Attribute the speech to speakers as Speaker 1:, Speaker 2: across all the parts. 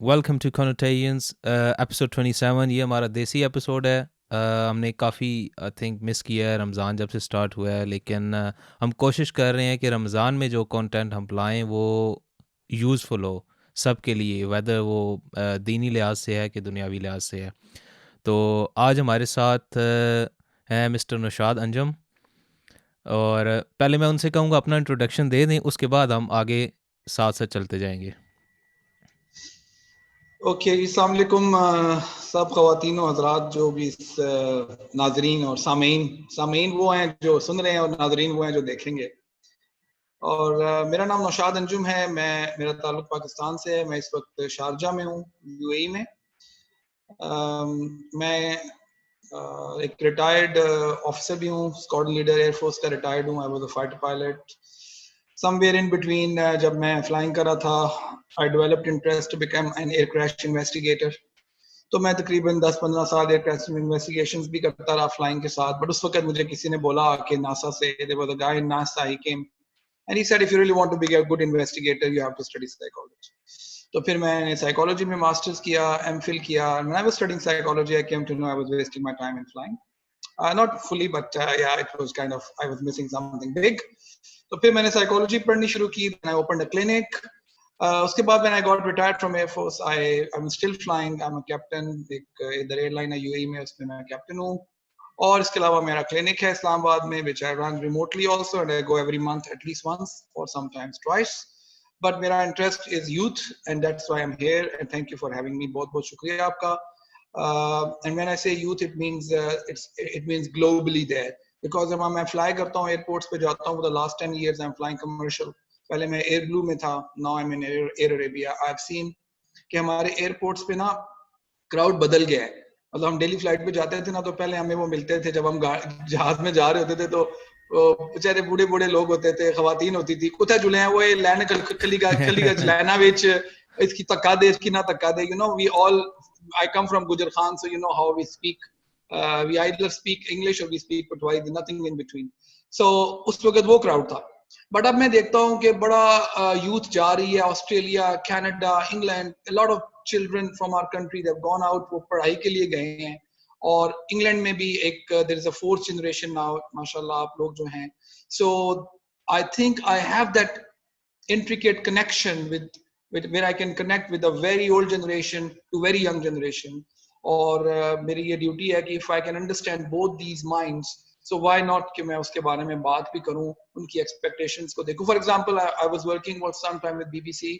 Speaker 1: Welcome to connotations episode 27। ये हमारा देसी एपिसोड है। हमने काफ़ी आई थिंक मिस किया है रमज़ान जब से स्टार्ट हुआ है, लेकिन हम कोशिश कर रहे हैं कि रमज़ान में जो कंटेंट हम लाएं वो यूज़फुल हो सब के लिए, वेदर वो दीनी लिहाज से है कि दुनियावी लिहाज से है। तो आज हमारे साथ हैं मिस्टर नौशाद अंजुम, और पहले मैं उनसे कहूँगा अपना इंट्रोडक्शन दे दें, उसके बाद हम आगे साथ साथ चलते जाएंगे।
Speaker 2: ओके, अस्सलाम वालेकुम सब ख़वातीन और हज़रात जो भी इस नाजरीन और सामीन वो हैं जो सुन रहे हैं और नाजरीन वो हैं जो देखेंगे। और मेरा नाम नौशाद अंजुम है। मेरा ताल्लुक़ पाकिस्तान से है। मैं इस वक्त शारजा में हूँ, यूएई में। मैं एक रिटायर्ड ऑफिसर भी हूँ, स्क्वाड्रन लीडर एयरफोर्स का रिटायर्ड हूँ। I was a fighter pilot somewhere in between. जब मैं फ्लाइंग कर रहा था, I developed interest to become an air crash investigator. तो मैं तकरीबन 10-15 साल एयर क्रैश इन्वेस्टिगेशंस भी करता रहा फ्लाइंग के साथ। बट उस वक्त मुझे किसी ने बोला कि नासा से, there was a guy in NASA, he came and he said if you really want to be a good investigator you have to study psychology. तो फिर मैंने साइकोलॉजी में मास्टर्स किया, एमफिल किया। When I was studying psychology I came to know I was wasting my time in flying. Not fully, but yeah, it was kind of, I was missing something big. तो फिर मैंने psychology पढ़नी शुरू की। then I opened a clinic. उसके बाद when I got retired from Air Force, I'm still flying. I'm a captain. एक इधर एयरलाइन है यूएई में, उसमें मैं कैप्टन हूँ। और इसके अलावा मेरा क्लिनिक है इस्लामाबाद में, which I run remotely also, and I go every month at least once or sometimes twice. But मेरा interest is youth, and that's why I'm here. And thank you for having me. बहुत बहुत शुक्रिया आपका। And when I say youth, it means globally there. Because जब मैं fly करता हूँ, airports पे जाता हूँ, for the last 10 years I'm flying commercial. पहले मैं एयर ब्लू में था, now I'm in Air Arabia. I've seen कि हमारे एयरपोर्ट्स पे ना क्राउड बदल गया है। मतलब हम डेली फ्लाइट पे जाते थे ना, तो पहले हमें वो मिलते थे जब हम जहाज में जा रहे होते थे, तो बेचारे बूढ़े बूढ़े लोग होते थे, खवातीन होती थी, कुत्ते जुले हैं वो लैन खली का लैना विच इसकी तक्का दे, इसकी ना तक्का दे, you know, we all, I come from Gujar Khan, so you know how we speak. We either speak English or we speak Patwai, nothing in between. So उस वक्त वो क्राउड था। बट अब मैं देखता हूँ कि बड़ा यूथ जा रही है, Australia, Canada, England, lot of children from our country they have gone out, वो पढ़ाई के लिए गए हैं। और इंग्लैंड में भी एक there is a fourth generation now, माशाल्लाह आप लोग जो हैं। So I think I have that intricate connection with where I can connect with a very old generation to very young generation. और मेरी ये ड्यूटी है कि if I can understand both these minds, so why not कि मैं उसके बारे में बात भी करूं, उनकी expectations को देखूं. For example, I was working for some time with BBC,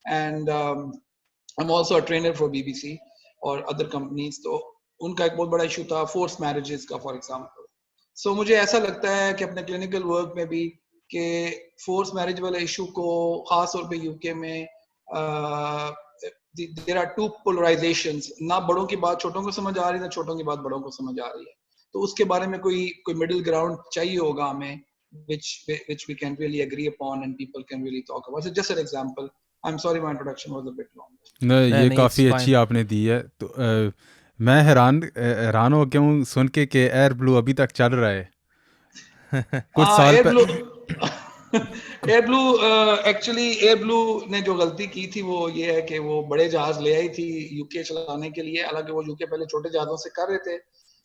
Speaker 2: and I'm also a trainer for BBC और other companies. तो उनका एक बहुत बड़ा इशू था forced marriages का, for example. So मुझे ऐसा लगता है कि अपने क्लिनिकल वर्क में भी कि फोर्स मैरिज वाले इशू को खास तौर पे यूके में देयर आर टू पोलराइजेशंस। ना बड़ों की बात छोटों को समझ आ रही, ना छोटों की बात बड़ों को समझ आ रही है। तो उसके बारे में कोई मिडिल ग्राउंड चाहिए होगा हमें, which we can really agree upon and people can really talk about. So just an example. I'm sorry my introduction was a bit long.
Speaker 3: नहीं, ये
Speaker 1: नहीं,
Speaker 3: काफ़ी
Speaker 1: it's
Speaker 3: अच्छी
Speaker 1: fine.
Speaker 3: आपने दी है। तो मैं हैरान हो गया हूँ सुन के कि एयर ब्लू अभी तक चल रहा है। कुछ साल
Speaker 2: एयर
Speaker 3: पे
Speaker 2: ब्लू एक्चुअली एयर ब्लू ने जो गलती की थी वो ये है कि वो बड़े जहाज ले आई थी यूके चलाने के लिए। हालांकि वो यूके पहले छोटे जहाजों से कर रहे थे,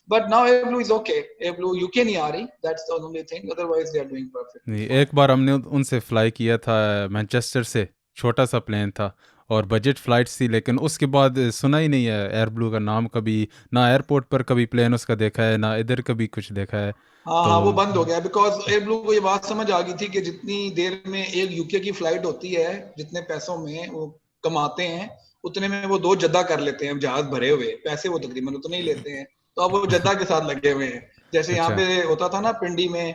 Speaker 2: but now Air Blue is okay. Air Blue UK नहीं आ रही, that's the only thing, otherwise they are doing perfectly
Speaker 3: नहीं,
Speaker 2: फाइन।
Speaker 3: एक बार हमने उनसे फ्लाई किया था मैनचेस्टर से, छोटा सा प्लेन था और बजट फ्लाइट्स थी, लेकिन उसके बाद सुना ही नहीं है एयर ब्लू का नाम कभी, ना एयरपोर्ट पर कभी प्लेन उसका देखा है, ना इधर कभी कुछ देखा है।
Speaker 2: हाँ, वो
Speaker 3: तो
Speaker 2: बंद हो गया बिकॉज एयर ब्लू को ये बात समझ आ गई थी कि जितनी देर में एक यूके की फ्लाइट होती है, जितने पैसों में वो कमाते हैं, उतने में वो 2 जद्दा कर लेते हैं जहाज भरे हुए। पैसे वो तकरीबन उतने ही लेते हैं, तो अब वो जद्दा के साथ लगे हुए हैं। जैसे यहाँ
Speaker 3: अच्छा,
Speaker 2: पे होता था ना पिंडी में,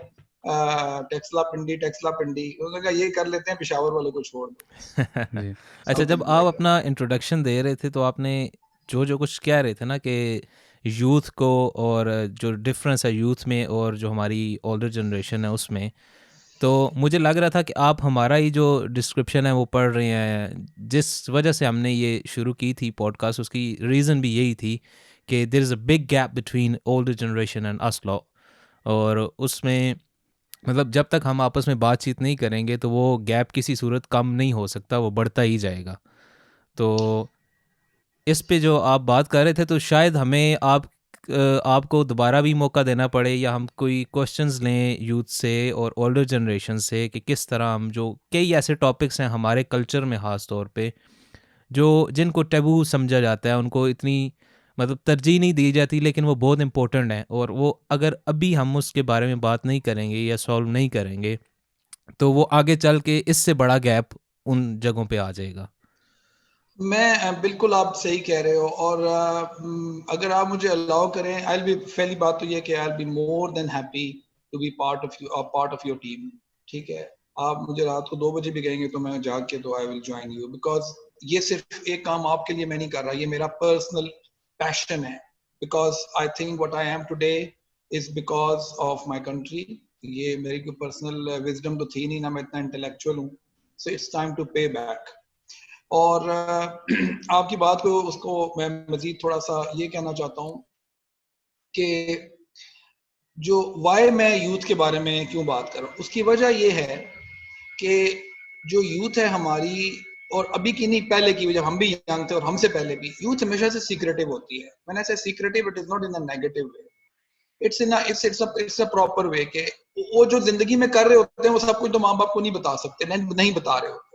Speaker 2: टेक्सला पिंडी, उन्होंने कहा ये कर लेते हैं, पिशावर वाले को छोड़ दो।
Speaker 3: जी
Speaker 1: अच्छा, जब
Speaker 2: Something
Speaker 1: आप
Speaker 2: like that.
Speaker 1: अपना इंट्रोडक्शन दे रहे थे तो आपने जो जो कुछ कह रहे थे ना कि यूथ को, और जो डिफरेंस है यूथ में और जो हमारी ओल्डर जनरेशन है उसमें, तो मुझे लग रहा था कि आप हमारा ही जो डिस्क्रिप्शन है वो पढ़ रहे हैं। जिस वजह से हमने ये शुरू की थी पॉडकास्ट, उसकी रीज़न भी यही थी कि there is a big gap between older generation and us law. और उसमें मतलब जब तक हम आपस में बातचीत नहीं करेंगे तो वो गैप किसी सूरत कम नहीं हो सकता, वो बढ़ता ही जाएगा। तो इस पे जो आप बात कर रहे थे, तो शायद हमें आपको दोबारा भी मौका देना पड़े, या हम कोई क्वेश्चंस लें यूथ से और ओल्डर जनरेशन से कि किस तरह हम, जो कई ऐसे टॉपिक्स हैं हमारे कल्चर में ख़ास तौर पे जो जिनको टैबू समझा जाता है, उनको इतनी मतलब तरजीह नहीं दी जाती, लेकिन वो बहुत इंपॉर्टेंट है, और वो अगर अभी हम उसके बारे में बात नहीं करेंगे या सॉल्व नहीं करेंगे तो वो आगे चल के इससे बड़ा गैप उन जगहों पे आ जाएगा।
Speaker 2: मैं बिल्कुल आप सही कह रहे हो, और अगर आप मुझे अलाउ करें, आई विल बी, पहली बात तो ये कि I will be more than happy to be part of your team. ठीक है, आप मुझे रात को 2 बजे भी कहेंगे तो मैं जाग के तो I will join you, because ये सिर्फ एक काम आपके लिए मैं नहीं कर रहा, ये मेरा पर्सनल पैशन है। Because I think what I am today is because of my country. ये मेरी कोई पर्सनल विजडम तो थी नहीं, ना मैं इतना इंटेलेक्चुअल हूँ, सो इट्स टाइम टू पे बैक। और आपकी बात को उसको मैं मजीद थोड़ा सा ये कहना चाहता हूँ कि जो वाई मैं यूथ के बारे में क्यों बात कर रहा हूँ, उसकी वजह ये है कि जो यूथ है हमारी, और अभी की नहीं पहले की, जब हम भी यंग थे और हमसे पहले भी, यूथ हमेशा से सीक्रेटिव होती है। मैंने ऐसे secretive, it is not in a negative way, it's a proper way के वो जो जिंदगी में कर रहे होते हैं वो सब कुछ तो माँ बाप को नहीं बता सकते, नहीं बता रहे होते।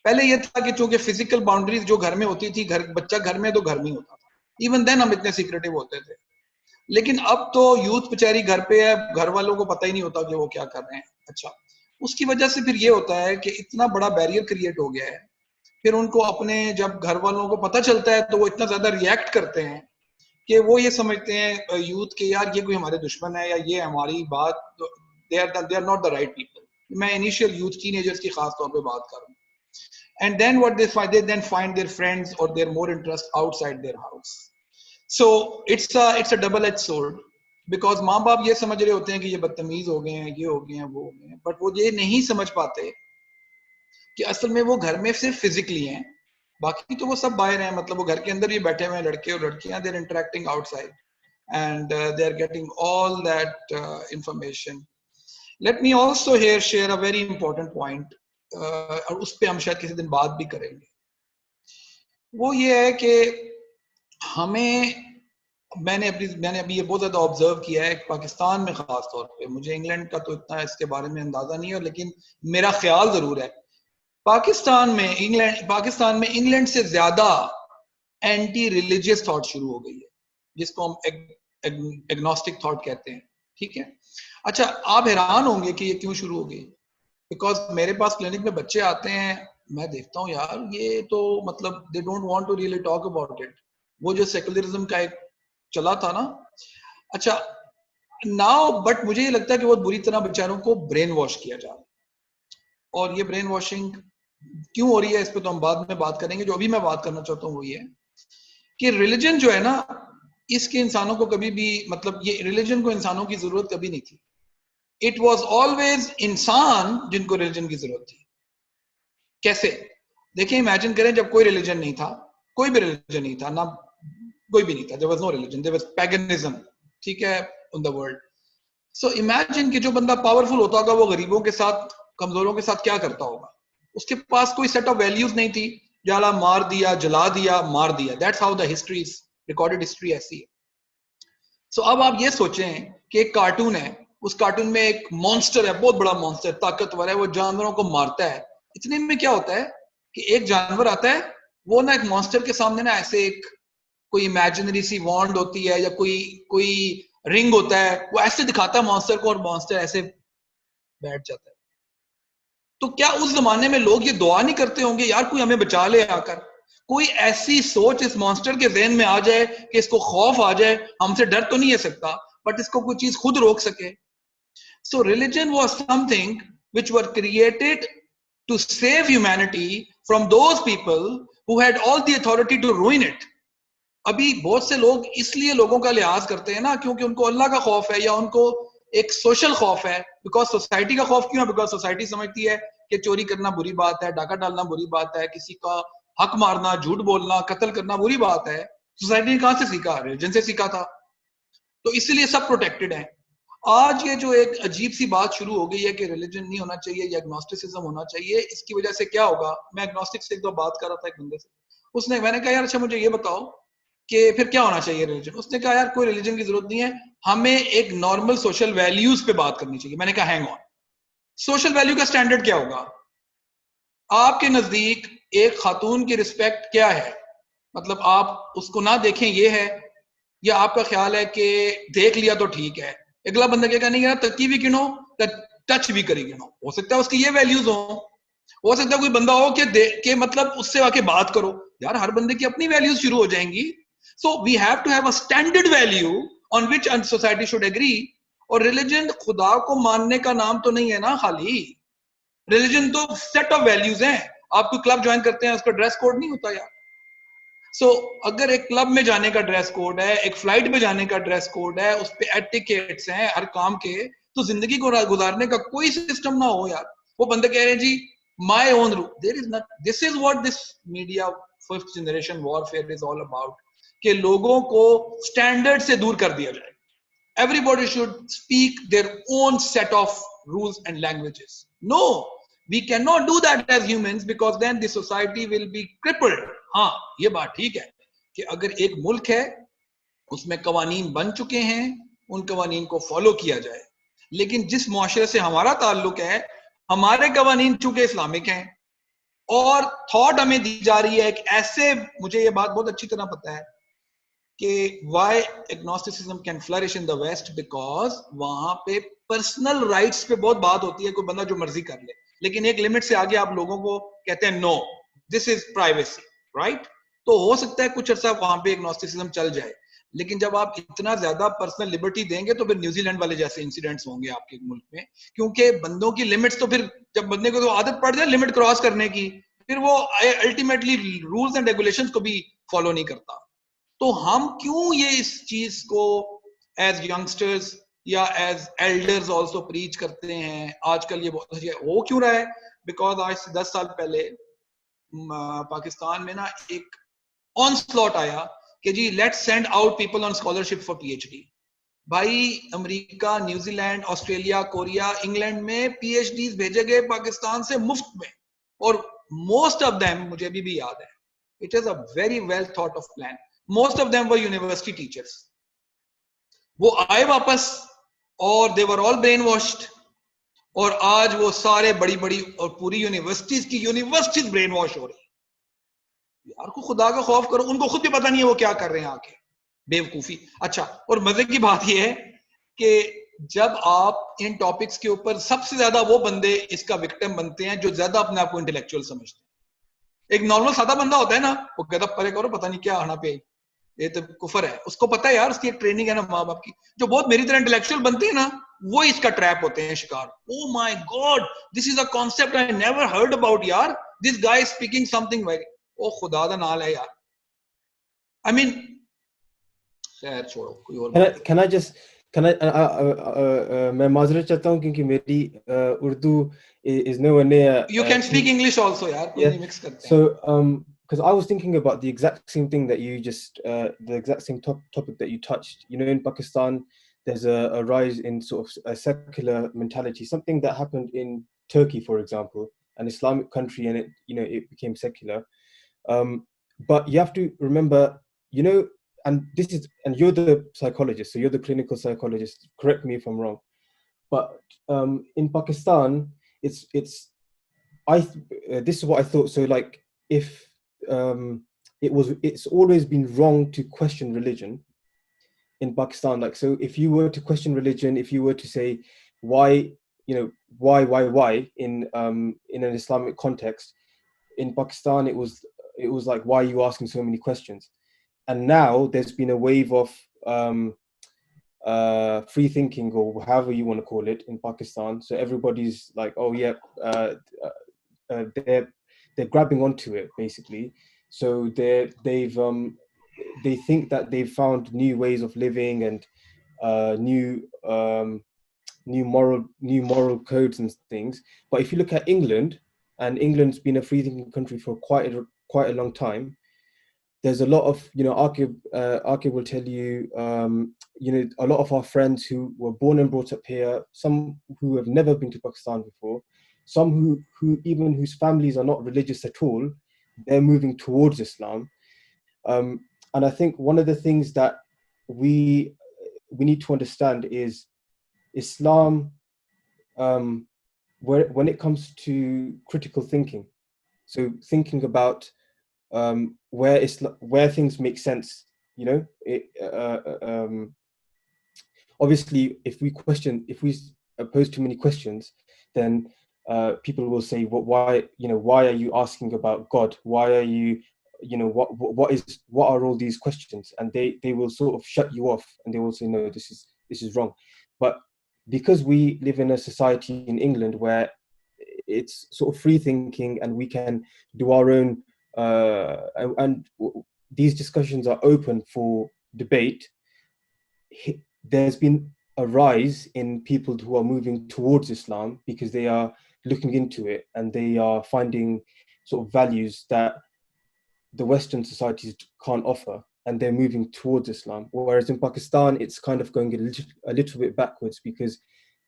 Speaker 2: पहले ये था कि चूंकि फिजिकल बाउंड्रीज जो घर में होती थी, घर बच्चा घर में तो घर में ही होता था, इवन देन हम इतने सीक्रेटिव होते थे। लेकिन अब तो यूथ बेचारी घर पे है, घर वालों को पता ही नहीं होता कि वो क्या कर रहे हैं। अच्छा, उसकी वजह से फिर ये होता है कि इतना बड़ा बैरियर क्रिएट हो गया है, फिर उनको अपने जब घर वालों को पता चलता है तो वो इतना ज्यादा रिएक्ट करते हैं कि वो ये समझते हैं यूथ के, यार ये कोई हमारे दुश्मन है, या ये हमारी बात, they are not the right people. मैं इनिशियल यूथ टीनेजर्स की खास तौर पे बात कर रहा हूँ। And then what they then find their friends or their more interest outside their house. So it's a double-edged sword, because माँ बाप ये समझ रहे होते हैं कि ये बदतमीज हो गए हैं, ये हो गए हैं, वो हो गए हैं, बट वो ये नहीं समझ पाते कि असल में वो घर में सिर्फ फिजिकली हैं, बाकी तो वो सब बाहर हैं। मतलब वो घर के अंदर ही बैठे हुए हैं, लड़के और लड़कियां, there interacting outside and they are getting all that information. Let me also here share a very important point, और उस पर हम शायद किसी दिन बात भी करेंगे। वो ये है कि हमें, मैंने अभी ये बहुत ज्यादा ऑब्जर्व किया है पाकिस्तान में खास तौर पे। मुझे इंग्लैंड का तो इतना इसके बारे में अंदाजा नहीं है, लेकिन मेरा ख्याल जरूर है पाकिस्तान में इंग्लैंड से ज्यादा एंटी रिलीजियस थॉट शुरू हो गई है, जिसको हम एग्नोस्टिक थॉट कहते हैं। ठीक है, अच्छा, आप हैरान होंगे कि ये क्यों शुरू हो गई। बिकॉज मेरे पास क्लिनिक में बच्चे आते हैं, मैं देखता हूँ यार ये तो मतलब they don't want to really talk about it. वो जो सेकुलरिज्म का एक चला था ना, अच्छा नाउ, बट मुझे ये लगता है कि बहुत बुरी तरह बेचारों को ब्रेन वॉश किया जा रहा है। और ये ब्रेन वॉशिंग क्यों हो रही है, इस पर तो हम बाद में बात करेंगे। जो अभी मैं बात करना चाहता हूँ वो ये कि रिलीजन जो है ना, इसके इंसानों को कभी भी, मतलब ये रिलीजन को इंसानों की जरूरत कभी नहीं थी। इट वॉज ऑलवेज इंसान जिनको रिलीजन की जरूरत थी। कैसे? देखिए, इमेजिन करें जब कोई रिलीजन नहीं था, कोई भी रिलीजन नहीं था ना, कोई भी नहीं था, there was no religion, there was paganism, ठीक है, in the world. So imagine कि जो बंदा पावरफुल होता होगा वो गरीबों के साथ, कमजोरों के साथ क्या करता होगा। उसके पास कोई सेट ऑफ वैल्यूज नहीं थी, जाला मार दिया, जला दिया, मार दिया। That's how the history is, recorded history ऐसी है। सो अब आप ये सोचें कि एक कार्टून है, उस कार्टून में एक मॉन्स्टर है, बहुत बड़ा मॉन्स्टर, ताकतवर है, वो जानवरों को मारता है। इतने में क्या होता है कि एक जानवर आता है, वो ना एक मॉन्स्टर के सामने ना ऐसे एक कोई इमेजिनरी सी वॉन्ड होती है या कोई कोई रिंग होता है, वो ऐसे दिखाता है मॉन्स्टर को, और मॉन्स्टर ऐसे बैठ जाता है। तो क्या उस जमाने में लोग ये दुआ नहीं करते होंगे, यार कोई हमें बचा ले आकर? कोई ऐसी सोच इस मॉन्स्टर के ज़हन में आ जाए कि इसको खौफ आ जाए, हमसे डर तो नहीं है सकता, बट इसको कोई चीज खुद रोक सके। So religion was something which were created to save humanity from those people who had all the authority to ruin it. अभी बहुत से लोग इसलिए लोगों का लिहाज करते हैं ना, क्योंकि उनको अल्लाह का खौफ है या उनको एक सोशल खौफ है। बिकॉज सोसाइटी का खौफ क्यों है? बिकॉज सोसाइटी समझती है कि चोरी करना बुरी बात है, डाका डालना बुरी बात है, किसी का हक मारना, झूठ बोलना, कत्ल करना बुरी बात है। सोसाइटी ने कहां से सीखा? रिलीजन से सीखा था। तो इसलिए सब प्रोटेक्टेड है। आज ये जो एक अजीब सी बात शुरू हो गई है कि रिलीजन नहीं होना चाहिए या एग्नोस्टिसिज्म होना चाहिए, इसकी वजह से क्या होगा? मैं एग्नोस्टिक से एक दो बात कर रहा था एक बंदे से, उसने, मैंने कहा यार अच्छा मुझे ये बताओ कि फिर क्या होना चाहिए रिलीजन? उसने कहा यार कोई रिलीजन की जरूरत नहीं है, हमें एक नॉर्मल सोशल वैल्यूज पे बात करनी चाहिए। मैंने कहा हैंग ऑन, सोशल वैल्यू का स्टैंडर्ड क्या होगा? आपके नजदीक एक खातून की रिस्पेक्ट क्या है? मतलब आप उसको ना देखें ये है, या आपका ख्याल है कि देख लिया तो ठीक है? अगला बंदा कहेगा नहीं यार तकी भी गिनो, टच भी करी गिनो। हो सकता है उसकी ये वैल्यूज हो सकता है कोई बंदा हो कि देख के मतलब उससे आके बात करो। यार हर बंदे की अपनी वैल्यूज शुरू हो जाएंगी। So we have to have a standard value on which society should agree. और रिलीजन खुदा को मानने का नाम तो नहीं है ना खाली, रिलीजन तो सेट ऑफ वैल्यूज हैं। आप कोई क्लब ज्वाइन करते हैं, उसका ड्रेस कोड नहीं होता यार। सो अगर एक क्लब में जाने का ड्रेस कोड है, एक फ्लाइट में जाने का ड्रेस कोड है, उस पे एटिकेट्स हैं हर काम के, तो जिंदगी को गुजारने का कोई सिस्टम ना हो यार। वो बंदे कह रहे हैं जी my own rule, there is not, this is what this media fifth generation warfare is all about, कि लोगों को स्टैंडर्ड से दूर कर दिया जाए। Everybody should speak their own set of rules and languages. No, we cannot do that as humans because then the society will be crippled. हाँ, ये बात ठीक है कि अगर एक मुल्क है उसमें कवानीन बन चुके हैं, उन कवानीन को फॉलो किया जाए। लेकिन जिस मुआशरे से हमारा ताल्लुक है, हमारे कवानीन चूंकि इस्लामिक हैं और थॉट हमें दी जा रही है एक ऐसे, मुझे ये बात बहुत अच्छी तरह पता है कि why agnosticism can flourish in the West, because वहां पे पर्सनल राइट्स पे बहुत बात होती है, कोई बंदा जो मर्जी कर ले, लेकिन एक लिमिट से आगे आप लोगों को कहते हैं no, this is privacy, right? तो हो सकता है कुछ अर्सा वहां पे एग्नोस्टिसिज्म चल जाए, लेकिन जब आप इतना ज्यादा पर्सनल लिबर्टी देंगे तो फिर न्यूजीलैंड वाले जैसे इंसिडेंट्स होंगे आपके मुल्क में, क्योंकि बंदों की लिमिट्स, तो फिर जब बंदे को तो आदत पड़ जाए लिमिट क्रॉस करने की, फिर वो अल्टीमेटली रूल्स एंड रेगुलेशंस को भी फॉलो नहीं करता। तो हम क्यों ये इस चीज को एज यंगस्टर्स या एज एल्डर्स ऑल्सो प्रीच करते हैं? आजकल ये बहुत हो क्यों रहा है? बिकॉज आज से 10 साल पहले पाकिस्तान में ना एक ऑनस्लॉट आया कि जी let's send out people on scholarship for PhD. भाई America, New Zealand, Australia, Korea, England में पीएचडी भेजे गए पाकिस्तान से मुफ्त में, और मोस्ट ऑफ देम, मुझे अभी भी याद है, it is a very well thought of plan, most of them were university teachers. वो आए वापस और दे वर ऑल ब्रेन वॉश्ड, और आज वो सारे बड़ी बड़ी और पूरी यूनिवर्सिटीज ब्रेन वॉश हो रही। यार को खुदा का खौफ करो, उनको खुद भी पता नहीं है वो क्या कर रहे हैं आके, बेवकूफी। अच्छा, और मजे की बात यह है कि जब आप इन टॉपिक्स के ऊपर, सबसे ज्यादा वो बंदे इसका विक्टिम बनते हैं जो ज्यादा अपने आप को इंटेलेक्चुअल समझते हैं। एक नॉर्मल सादा बंदा होता है ना, वो कहता परे करो, पता नहीं क्या आना पे, ये तो कुफर है, उसको पता है यार, उसकी एक ट्रेनिंग है ना माँ बाप की। जो बहुत मेरी तरह इंटेलेक्चुअल बनते हैं ना, वो इसका ट्रैप होते हैं शिकार। Oh my God, this is a concept I never heard about यार, this guy is speaking something very, ओ खुदा दा नाल है यार। आई मीन खैर छोड़ो, कोई और बात।
Speaker 4: Can I just मैं माजरत चाहता हूँ क्योंकि मेरी Urdu is nowhere near.
Speaker 2: You can speak English also यार, कोई नहीं, मिक्स करते हैं।
Speaker 4: So because I was thinking about the exact same thing that you just the exact same topic that you touched. You know, in Pakistan there's a rise in sort of a secular mentality, something that happened in Turkey, for example, an Islamic country, and it became secular. But you have to remember, and you're the psychologist, so you're the clinical psychologist. Correct me if I'm wrong, but in Pakistan, this is what I thought. So like, if it's always been wrong to question religion in Pakistan. Like, so if you were to question religion, if you were to say why in an Islamic context, in Pakistan it was like, why are you asking so many questions? And now there's been a wave of free thinking, or however you want to call it, in Pakistan. So everybody's like, oh yeah, they're grabbing onto it basically. So they think that they've found new ways of living and new moral codes and things. But if you look at England, and England's been a free thinking country for quite a long time, there's a lot of, Aqib will tell you, a lot of our friends who were born and brought up here, some who have never been to Pakistan before, some who even whose families are not religious at all, they're moving towards Islam. And I think one of the things that we need to understand is Islam, when it comes to critical thinking, so thinking about where things make sense, you know, obviously if we pose too many questions, then people will say, well, why are you asking about God? Why are you, what are all these questions? And they will sort of shut you off, and they will say, no, this is wrong. But because we live in a society in England where it's sort of free thinking, and we can do our own, and these discussions are open for debate, there's been a rise in people who are moving towards Islam because they are looking into it and they are finding sort of values that the Western societies can't offer, and they're moving towards Islam. Whereas in Pakistan, it's kind of going a little bit backwards, because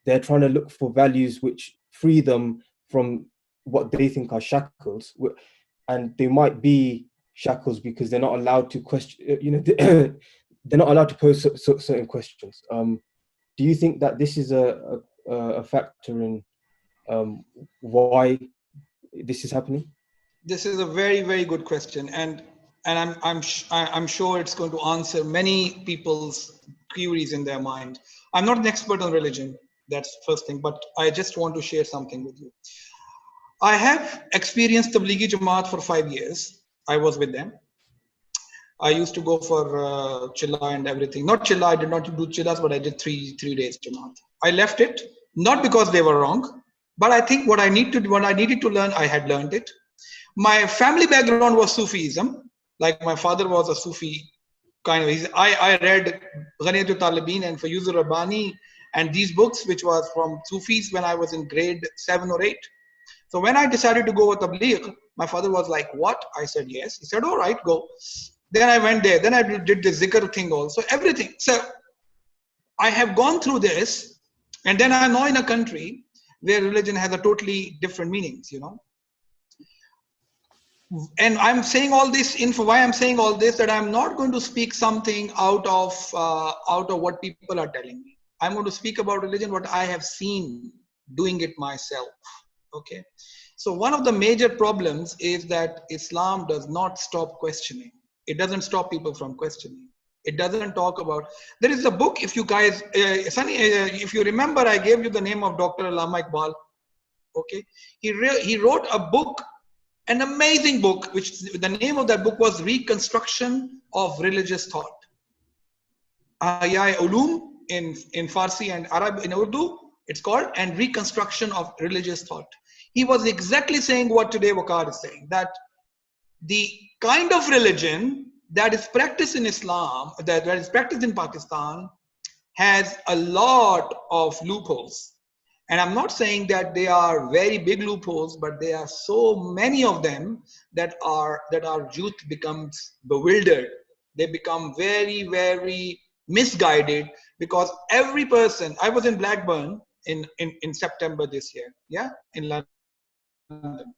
Speaker 4: they're trying to look for values which free them from what they think are shackles, and they might be shackles because they're not allowed to question, they're not allowed to pose certain questions. Do you think that this is a factor in why this is happening?
Speaker 2: This is a very, very good question, and I'm sure it's going to answer many people's queries in their mind. I'm not an expert on religion, that's first thing, but I just want to share something with you. I have experienced Tablighi Jamaat for 5 years. I was with them. I used to go for Chilla and everything. Not Chilla, I did not do Chillas, but I did three days Jamaat. I left it, not because they were wrong, but I think what I needed to learn, I had learned it. My family background was Sufism. Like my father was a Sufi kind of. I read Ghaniyatul Talibin and Fayuzur Rabbani and these books, which was from Sufis when I was in grade 7 or 8. So when I decided to go with Tabligh, my father was like, what? I said, yes. He said, all right, go. Then I went there. Then I did the zikr thing also, everything. So I have gone through this, and then I'm now in a country where religion has a totally different meanings, And I'm saying all this why I'm saying all this, that I'm not going to speak something out of what people are telling me. I'm going to speak about religion, what I have seen doing it myself. Okay. So one of the major problems is that Islam does not stop questioning. It doesn't stop people from questioning. It doesn't talk about, there is a book, if you guys, Sunny, if you remember, I gave you the name of Dr. Allama Iqbal. Okay. He wrote a book, an amazing book, which the name of that book was Reconstruction of Religious Thought. Ahya Ulum in Farsi and Arab in Urdu, it's called, and Reconstruction of Religious Thought. He was exactly saying what today Waqar is saying, that the kind of religion that is practiced in Islam, that is practiced in Pakistan, has a lot of loopholes. And I'm not saying that they are very big loopholes, but there are so many of them that our youth becomes bewildered. They become very, very misguided, because every person, I was in Blackburn in September this year, in London,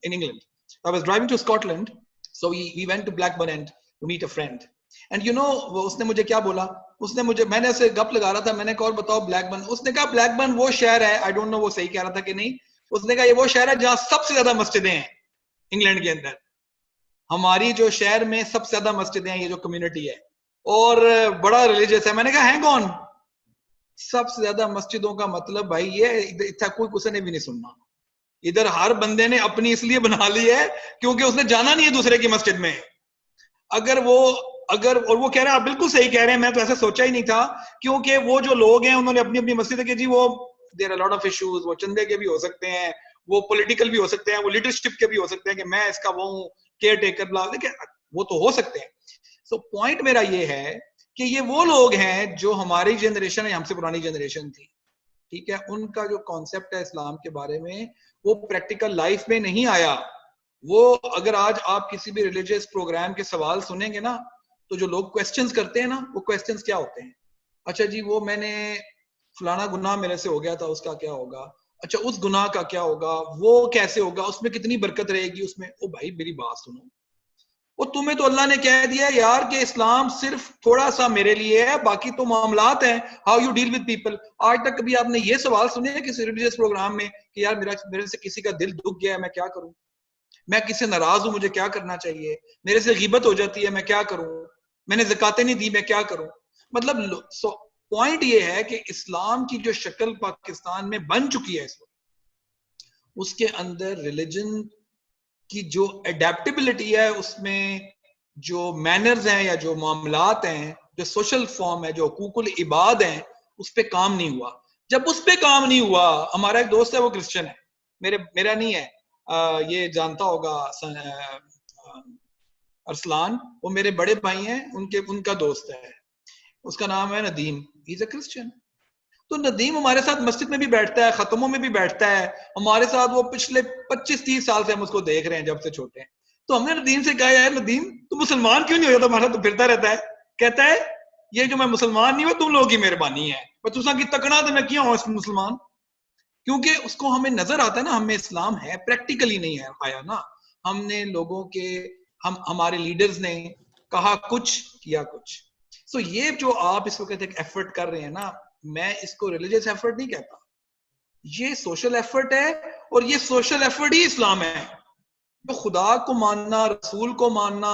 Speaker 2: in England. I was driving to Scotland, so we went to Blackburn and to meet a friend. And उसने मुझे क्या बोला, मैंने उसे गप लगा रहा था, मैंने कहा और बताओ ब्लैकबर्न, उसने कहा ब्लैकबर्न वो शहर है, आई डोंट नो वो सही कह रहा था कि नहीं, उसने कहा ये वो शहर है जहां सबसे ज्यादा मस्जिदें हैं इंग्लैंड के अंदर, हमारी जो शहर में सबसे ज्यादा मस्जिदें हैं, ये जो कम्युनिटी है, और बड़ा रिलीजियस है। मैंने कहा हैं कौन? सबसे ज्यादा मस्जिदों का मतलब भाई ये इतना कोई किसी ने भी नहीं सुनना, इधर हर बंदे ने अपनी इसलिए बना ली है क्योंकि उसने जाना नहीं है दूसरे की मस्जिद में। और वो कह रहे हैं आप बिल्कुल सही कह रहे हैं, मैं तो ऐसा सोचा ही नहीं था, क्योंकि वो जो लोग हैं उन्होंने अपनी अपनी मस्जिद के, जी वो there are lot of issues, वो चंदे के भी हो सकते हैं, वो पॉलिटिकल भी हो सकते हैं, वो लीडरशिप के भी हो सकते हैं कि मैं इसका वो हूं केयर टेकर, ब्ला, देखिए वो तो हो सकते हैं। सो पॉइंट मेरा ये है कि ये वो लोग हैं जो हमारी जनरेशन है, हमसे पुरानी जनरेशन थी, ठीक है, उनका जो कॉन्सेप्ट है इस्लाम के बारे में वो प्रैक्टिकल लाइफ में नहीं आया। वो अगर आज आप किसी भी रिलीजियस प्रोग्राम के सवाल सुनेंगे ना, तो जो लोग क्वेश्चंस करते हैं ना, वो क्वेश्चंस क्या होते हैं? अच्छा जी वो मैंने फलाना गुनाह मेरे से हो गया था, उसका क्या होगा? अच्छा उस गुनाह का क्या होगा? वो कैसे होगा? उसमें कितनी बरकत रहेगी उसमें? ओ भाई मेरी बात सुनो, वो तुम्हें तो अल्लाह ने कह दिया है यार कि इस्लाम सिर्फ थोड़ा सा मेरे लिए है, बाकी तो मामलात हैं, how you deal with people. आज तक कभी आपने ये सवाल सुने हैं किसी रिलीजियस प्रोग्राम में कि यार मेरे से किसी का दिल दुख गया है, मैं क्या करूं, मैं किसी नाराज हूं, मुझे क्या करना चाहिए, मेरे से गिबत हो जाती है, मैं क्या करूं, मैंने ज़कातें नहीं दी, मैं क्या करूं। मतलब पॉइंट ये है कि इस्लाम की जो शक्ल पाकिस्तान में बन चुकी है इस वक्त, उसके अंदर रिलीजन की जो एडेप्टेबिलिटी है, उसमें जो मैनर्स हैं या जो मामलात हैं, जो सोशल फॉर्म है, जो हुकूकुल इबाद हैं, उस पर काम नहीं हुआ। जब उस पर काम नहीं हुआ, हमारा एक दोस्त है वो क्रिश्चियन है, मेरा नहीं है, ये जानता होगा अरसलान, वो मेरे बड़े भाई हैं, उनका दोस्त है, उसका नाम है Nadeem, he is a Christian. तो नदीम हमारे साथ मस्जिद में भी बैठता है, खत्मों में भी बैठता है हमारे साथ, वो पिछले 25-30 साल से हम उसको देख रहे हैं जब से छोटे हैं। तो हमने नदीम से कहा यार नदीम तू मुसलमान क्यों नहीं हो जाता, हमारा तो फिरता रहता है। कहता है ये जो मैं मुसलमान नहीं हूं तुम लोगों की मेहरबानी है, पर तुसा की तकना तो मैं क्यों हूं मुसलमान, क्योंकि उसको हमें नजर आता है ना हमें इस्लाम है, प्रैक्टिकली नहीं है आया ना। हमने लोगों के हमारे लीडर्स ने कहा कुछ किया कुछ। सो ये जो आप इस वक्त एक एफर्ट कर रहे हैं ना, मैं इसको रिलीजियस एफर्ट नहीं कहता, ये सोशल एफर्ट है, और ये सोशल एफर्ट ही इस्लाम है। तो खुदा को मानना, रसूल को मानना,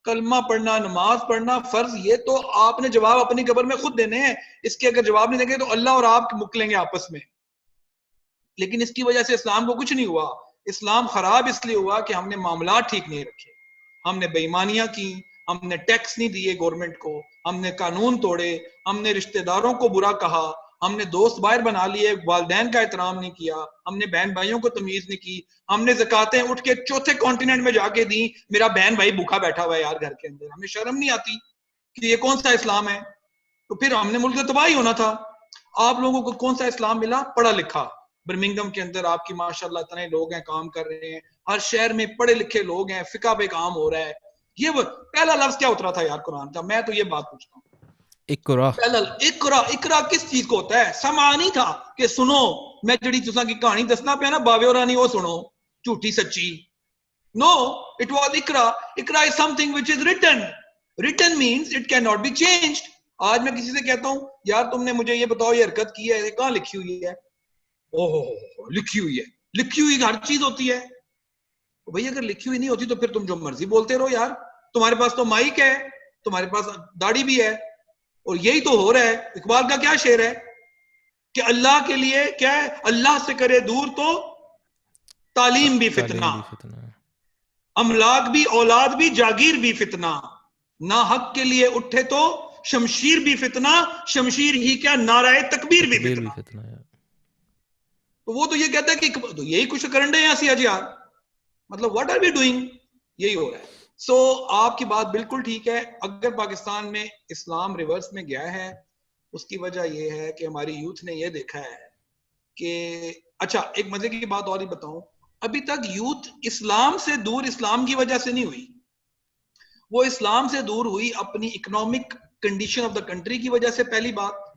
Speaker 2: कलमा पढ़ना, नमाज पढ़ना फर्ज, ये तो आपने जवाब अपनी कब्र में खुद देने हैं। इसके अगर जवाब नहीं देंगे तो अल्लाह और आप मुकलेंगे आपस में। लेकिन इसकी वजह से इस्लाम को कुछ नहीं हुआ। इस्लाम खराब इसलिए हुआ कि हमने मामला ठीक नहीं रखे, हमने बेईमानियां की, हमने टैक्स नहीं दिए गवर्नमेंट को, हमने कानून तोड़े, हमने रिश्तेदारों को बुरा कहा, हमने दोस्त बाहर बना लिए, वालिदैन का एहतराम नहीं किया, हमने बहन भाइयों को तमीज नहीं की, हमने ज़कातें उठ के चौथे कॉन्टिनेंट में जाके दी, मेरा बहन भाई भूखा बैठा हुआ है यार घर के अंदर, हमें शर्म नहीं आती कि ये कौन सा इस्लाम है। तो फिर हमने मुल्क तो तबाही होना था। आप लोगों को कौन सा इस्लाम मिला, पढ़ा लिखा। बर्मिंगम के अंदर आपकी माशाल्लाह इतने लोग हैं, काम कर रहे हैं, हर शहर में पढ़े लिखे लोग हैं, फिका पे काम हो रहा है। ये पहला लफ्ज क्या उतरा था यार कुरान का, मैं तो ये बात पूछता हूँ,
Speaker 1: इकरा।
Speaker 2: पहला इकरा किस चीज को होता है? समा नहीं था कि सुनो मैं जड़ी तुसा की कहानी दसना पे ना बावे और रानी वो सुनो झूठी सच्ची। नो, इट वाज इकरा। इकरा is something which is written. Written means it can not be changed. आज मैं किसी से कहता हूं यार तुमने मुझे ये बताओ ये हरकत की है, ये कहां लिखी हुई है? ओहो लिखी हुई है। लिखी हुई हर चीज होती है तो भाई, अगर लिखी हुई नहीं होती तो फिर तुम जो मर्जी बोलते रहो यार। तुम्हारे पास तो माइक है, तुम्हारे पास दाढ़ी भी है, और यही तो हो रहा है। इकबाल का क्या शेर है कि अल्लाह के लिए क्या है, अल्लाह से करे दूर तो तालीम भी फितना, अमलाक भी औलाद भी जागीर भी फितना, ना हक के लिए उठे तो शमशीर भी फितना, शमशीर ही क्या नाराए तकबीर भी फितना। तो वो तो ये कहता है कि तो यही कुछ करंडे हैं असि आज यार, मतलब व्हाट आर वी डूइंग, यही हो रहा है। सो आपकी बात बिल्कुल ठीक है। अगर पाकिस्तान में इस्लाम रिवर्स में गया है, उसकी वजह यह है कि हमारी यूथ ने यह देखा है कि अच्छा, एक मजे की बात और ही बताऊं, अभी तक यूथ इस्लाम से दूर इस्लाम की वजह से नहीं हुई, वो इस्लाम से दूर हुई अपनी economic condition of the country की वजह से। पहली बात,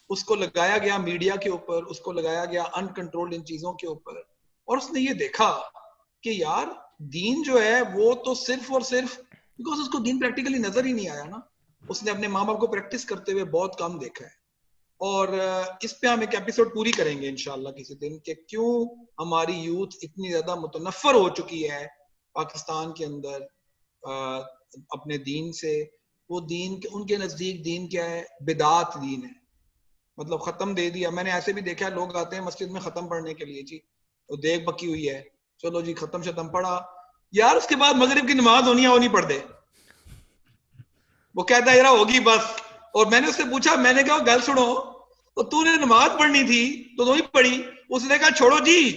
Speaker 2: उसको लगाया गया मीडिया के ऊपर, उसको लगाया गया अनकंट्रोल्ड इन चीजों के ऊपर, और उसने ये देखा कि यार दीन जो है वो तो सिर्फ और सिर्फ, बिकॉज उसको दीन प्रैक्टिकली नजर ही नहीं आया ना, उसने अपने माँ बाप को प्रैक्टिस करते हुए बहुत कम देखा है। और इस पे हम एक एपिसोड पूरी करेंगे इंशाल्लाह किसी दिन कि क्यों हमारी यूथ इतनी ज्यादा मुतनफ्फर हो चुकी है पाकिस्तान के अंदर अपने दीन से। वो दीन उनके नजदीक दीन क्या है, बिदात दीन है, मतलब खत्म दे दिया। मैंने ऐसे भी देखा है लोग आते हैं मस्जिद में खत्म पढ़ने के लिए, जी तो देख पकी हुई है, चलो जी खत्म शत्म पढ़ा यार, उसके बाद मगरिब की नमाज होनी है वो नहीं पढ़ते, वो कहता है यार होगी बस। और मैंने उससे पूछा, मैंने कहा गल सुनो, तो तूने नमाज पढ़नी थी तो नहीं पढ़ी? उसने कहा छोड़ो जी,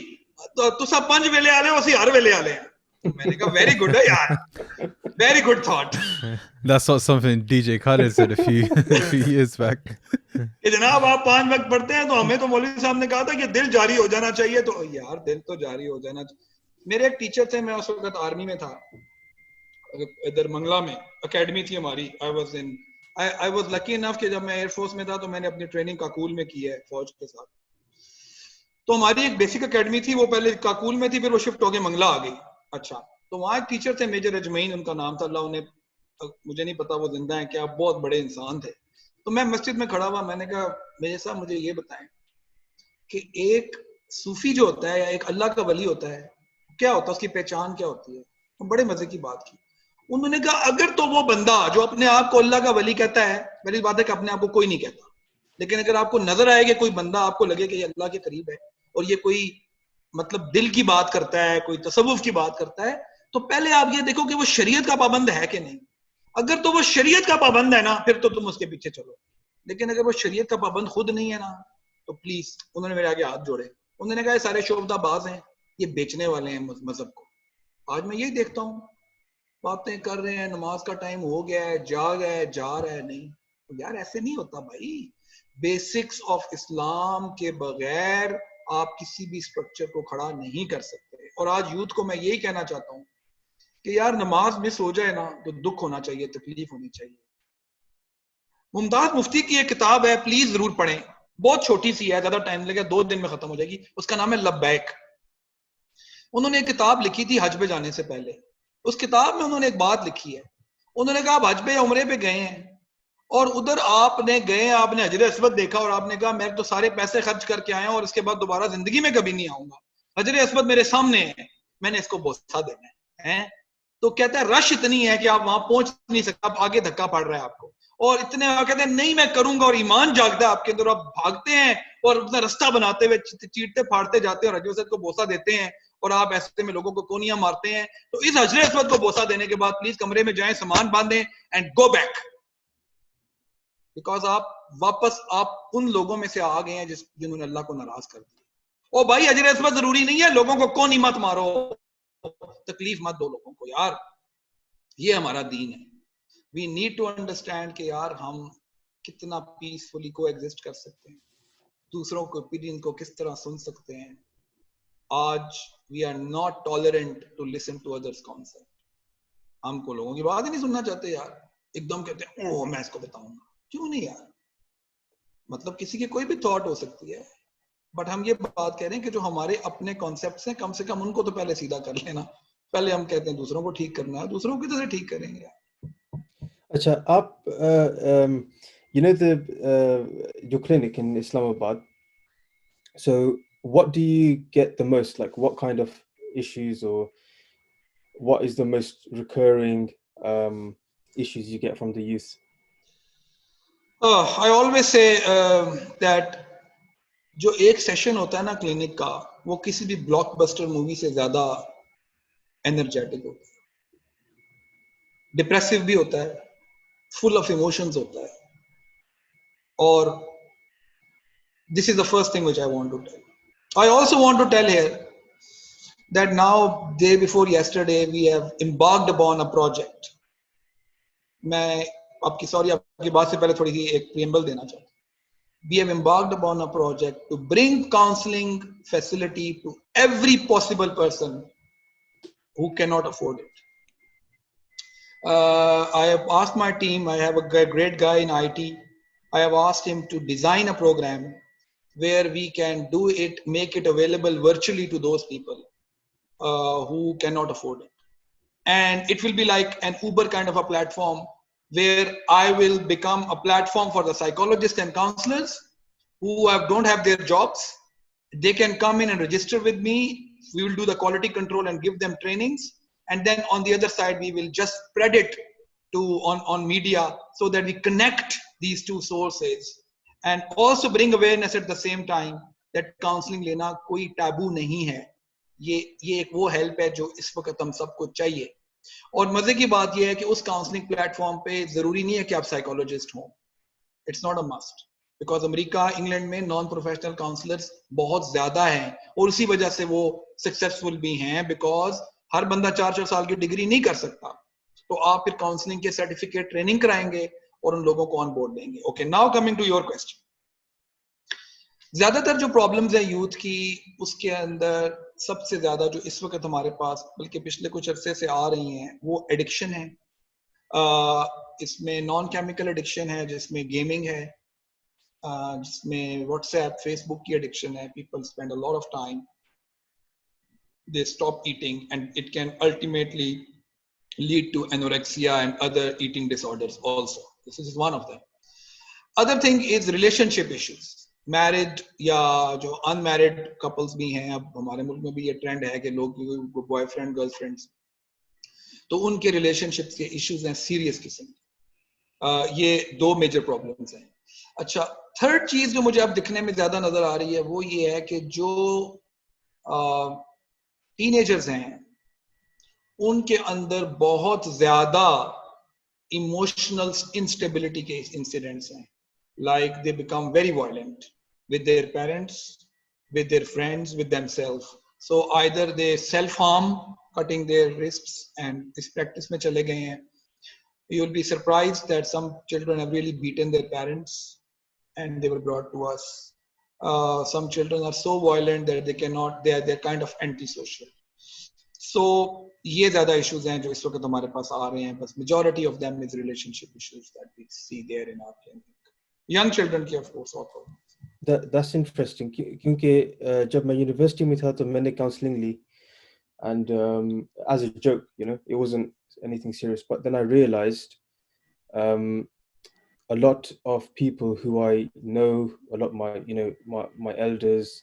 Speaker 2: तो तुसा 5 वेले आले हो, असी हर वेले आले हैं। मैंने कहा वेरी गुड है यार, very good thought.
Speaker 3: That's not something DJ Khaled said a few years back.
Speaker 2: कि जनाब आप 5 वक्त पढ़ते हैं, तो हमें तो मौलवी साहब ने कहा था कि दिल जारी हो जाना चाहिए। तो यार दिल तो जारी हो जाना चाहिए। मेरे एक टीचर थे, मैं उस वक्त आर्मी में था, इधर मंगला में एकेडमी थी हमारी। आई वाज लकी इनफ कि जब मैं एयरफोर्स में था तो मैंने अपनी ट्रेनिंग काकूल में की है फौज के साथ। तो हमारी एक बेसिक एकेडमी थी, वो पहले काकूल में थी, फिर वो शिफ्ट हो गई मंगला आ गई। अच्छा, तो वहाँ एक टीचर थे मेजर अजमैन उनका नाम था, अल्लाह उन्हें, मुझे नहीं पता वो जिंदा है क्या, बहुत बड़े इंसान थे। तो मैं मस्जिद में खड़ा हुआ, मैंने कहा मेजर साहब मुझे ये बताएं कि एक सूफी जो होता है या एक अल्लाह का वली होता है, क्या होता है, उसकी पहचान क्या होती है? तो बड़े मजे की बात की उन्होंने। कहा अगर तो वो बंदा जो अपने आप को अल्लाह का वली कहता है, पहली बात है कि अपने आप को कोई नहीं कहता, लेकिन अगर आपको नजर आए कि कोई बंदा आपको लगे कि ये अल्लाह के करीब है और ये कोई मतलब दिल की बात करता है, कोई तसव्वुफ की बात करता है, तो पहले आप ये देखो कि वो शरीयत का पाबंद है कि नहीं। अगर तो वो शरीयत का पाबंद है ना, फिर तो तुम उसके पीछे चलो, लेकिन अगर वो शरीयत का पाबंद खुद नहीं है ना, तो प्लीज। उन्होंने मेरे आगे हाथ जोड़े, उन्होंने कहा सारे शोबदाबाज हैं, ये बेचने वाले हैं मजहब को। आज मैं यही देखता हूँ, बातें कर रहे हैं, नमाज का टाइम हो गया है, जा रहा है, नहीं तो यार ऐसे नहीं होता भाई। बेसिक्स ऑफ इस्लाम के बगैर आप किसी भी स्ट्रक्चर को खड़ा नहीं कर सकते। और आज यूथ को मैं यही कहना चाहता हूँ कि यार नमाज मिस हो जाए ना तो दुख होना चाहिए, तकलीफ होनी चाहिए। मुमताज मुफ्ती की एक किताब है, प्लीज जरूर पढ़ें, बहुत छोटी सी है, ज्यादा टाइम लगेगा, 2 दिन में खत्म हो जाएगी। उसका नाम है लब्बैक। उन्होंने एक किताब लिखी थी हज पे जाने से पहले। उस किताब में उन्होंने एक बात लिखी है, उन्होंने कहा आप हज पे या उम्रे पे गए हैं और उधर आपने हजर अस्वद देखा और आपने कहा मैं तो सारे पैसे खर्च करके आया हूं और इसके बाद दोबारा जिंदगी में कभी नहीं आऊंगा, हजर अस्वद मेरे सामने है, मैंने इसको बोसा देना है। तो कहता है रश इतनी है कि आप वहां पहुंच नहीं सकते, आप आगे धक्का पड़ रहा है आपको, और इतने कहते हैं नहीं मैं करूंगा, और ईमान जागता है आपके अंदर, आप भागते हैं और अपना रास्ता बनाते हुए चीरते फाड़ते जाते हैं और हजर अस्वद को बोसा देते हैं, और आप ऐसे में लोगों को कोनियां मारते हैं। तो इस हजर अस्वद को बोसा देने के बाद प्लीज कमरे में जाएं, सामान बांधें एंड गो बैक, बिकॉज आप उन लोगों में से आ गए हैं जिन्होंने अल्लाह को नाराज कर दिया। ओ भाई हजर अस्वद जरूरी नहीं है, लोगों को कोनी मत मारो, तकलीफ मत दो लोगों को यार, ये हमारा दीन है। वी नीड टू अंडरस्टैंड कि यार हम कितना पीसफुली को एग्जिस्ट कर सकते हैं, दूसरों के ओपिनियन को किस तरह सुन सकते हैं। आज we are not tolerant to listen to others concept. हमको लोगों की बात ही नहीं सुनना चाहते यार, एकदम कहते हैं ओ मैं इसको बताऊंगा, क्यों नहीं यार, मतलब किसी की कोई भी थॉट हो सकती है, बट हम ये बात कह रहे हैं कि जो हमारे अपने कॉन्सेप्ट्स हैं कम से कम उनको तो पहले सीधा कर लेना। पहले हम कहते हैं दूसरों को ठीक करना है, दूसरों की तरह ठीक करेंगे यार।
Speaker 4: अच्छा, आप you know your clinic in Islamabad. So what do you get the most? Like what kind of issues, or what is the most recurring issues you get from the youth?
Speaker 2: I always say that जो एक session होता है ना clinic का, वो किसी भी blockbuster movie से ज्यादा एनर्जेटिक होता है, डिप्रेसिव भी होता है, फुल ऑफ इमोशंस होता है। और this is the first thing which I want to tell. I also want to tell here that now, day before yesterday, we have embarked upon a project. मैं आपकी बात से पहले थोड़ी सी एक preamble देना चाहता हूँ. We have embarked upon a project to bring counseling facility to every possible person who cannot afford it. I have asked my team, I have a great guy in IT, I have asked him to design a program where we can do it, make it available virtually to those people who cannot afford it. And it will be like an Uber kind of a platform where I will become a platform for the psychologists and counselors who don't have their jobs. They can come in and register with me. We will do the quality control and give them trainings. And then on the other side, we will just spread it on media so that we connect these two sources and also bring awareness at the same time that counseling लेना कोई taboo नहीं है. ये एक वो help है जो इस वक्त हम सबको चाहिए. और मजे की बात ये है कि उस काउंसलिंग प्लेटफॉर्म पे जरूरी नहीं है कि आप साइकोलॉजिस्ट हो. It's not a must, because America, England में नॉन प्रोफेशनल काउंसलर्स बहुत ज्यादा हैं और उसी वजह से वो सक्सेसफुल भी हैं, बिकॉज हर बंदा 4-4 साल की डिग्री नहीं कर सकता. तो आप फिर काउंसलिंग के सर्टिफिकेट ट्रेनिंग कराएंगे और उन लोगों को ऑन बोर्ड देंगे. Okay, now coming to your question. ज्यादातर जो प्रॉब्लम्स है यूथ की, उसके अंदर सबसे ज्यादा जो इस वक्त हमारे पास बल्कि पिछले कुछ अरसे से आ रही हैं वो एडिक्शन है. इसमें नॉन केमिकल एडिक्शन है, जिसमें गेमिंग है, जिसमें व्हाट्सएप फेसबुक की एडिक्शन है. People spend a lot of time they stop eating, and it can ultimately lead to anorexia and other eating disorders also. This is one of them. Other thing is relationship issues. Married या जो unmarried couples भी हैं, अब हमारे मुल्क में भी ये ट्रेंड है कि लोग बॉयफ्रेंड गर्लफ्रेंड्स, तो उनके रिलेशनशिप्स के इश्यूज हैं सीरियस किस्म के। ये दो मेजर प्रॉब्लम्स हैं। अच्छा, थर्ड चीज जो मुझे अब दिखने में ज्यादा नजर आ रही है वो ये है कि जो टीनेजर्स हैं उनके अंदर बहुत ज्यादा इमोशनल इंस्टेबिलिटी के इंसिडेंट्स हैं, like they become very violent with their parents, with their friends, with themselves. So either they self-harm, cutting their wrists, and इस practice में चले गए हैं. You'll be surprised that some children have really beaten their parents and they were brought to us. Some children are so violent that they cannot, they're kind of antisocial. So ये ज़्यादा issues हैं जो इस वक्त हमारे पास आ रहे हैं, बस majority of them is relationship issues that we see there in our clinic. Young children की of course all problems.
Speaker 4: That's interesting क्योंकि जब मैं यूनिवर्सिटी में था तो मैंने काउंसलिंग ली, and as a joke, you know, it wasn't anything serious, but then I realized a lot of people who I know, a lot of my, you know, my elders,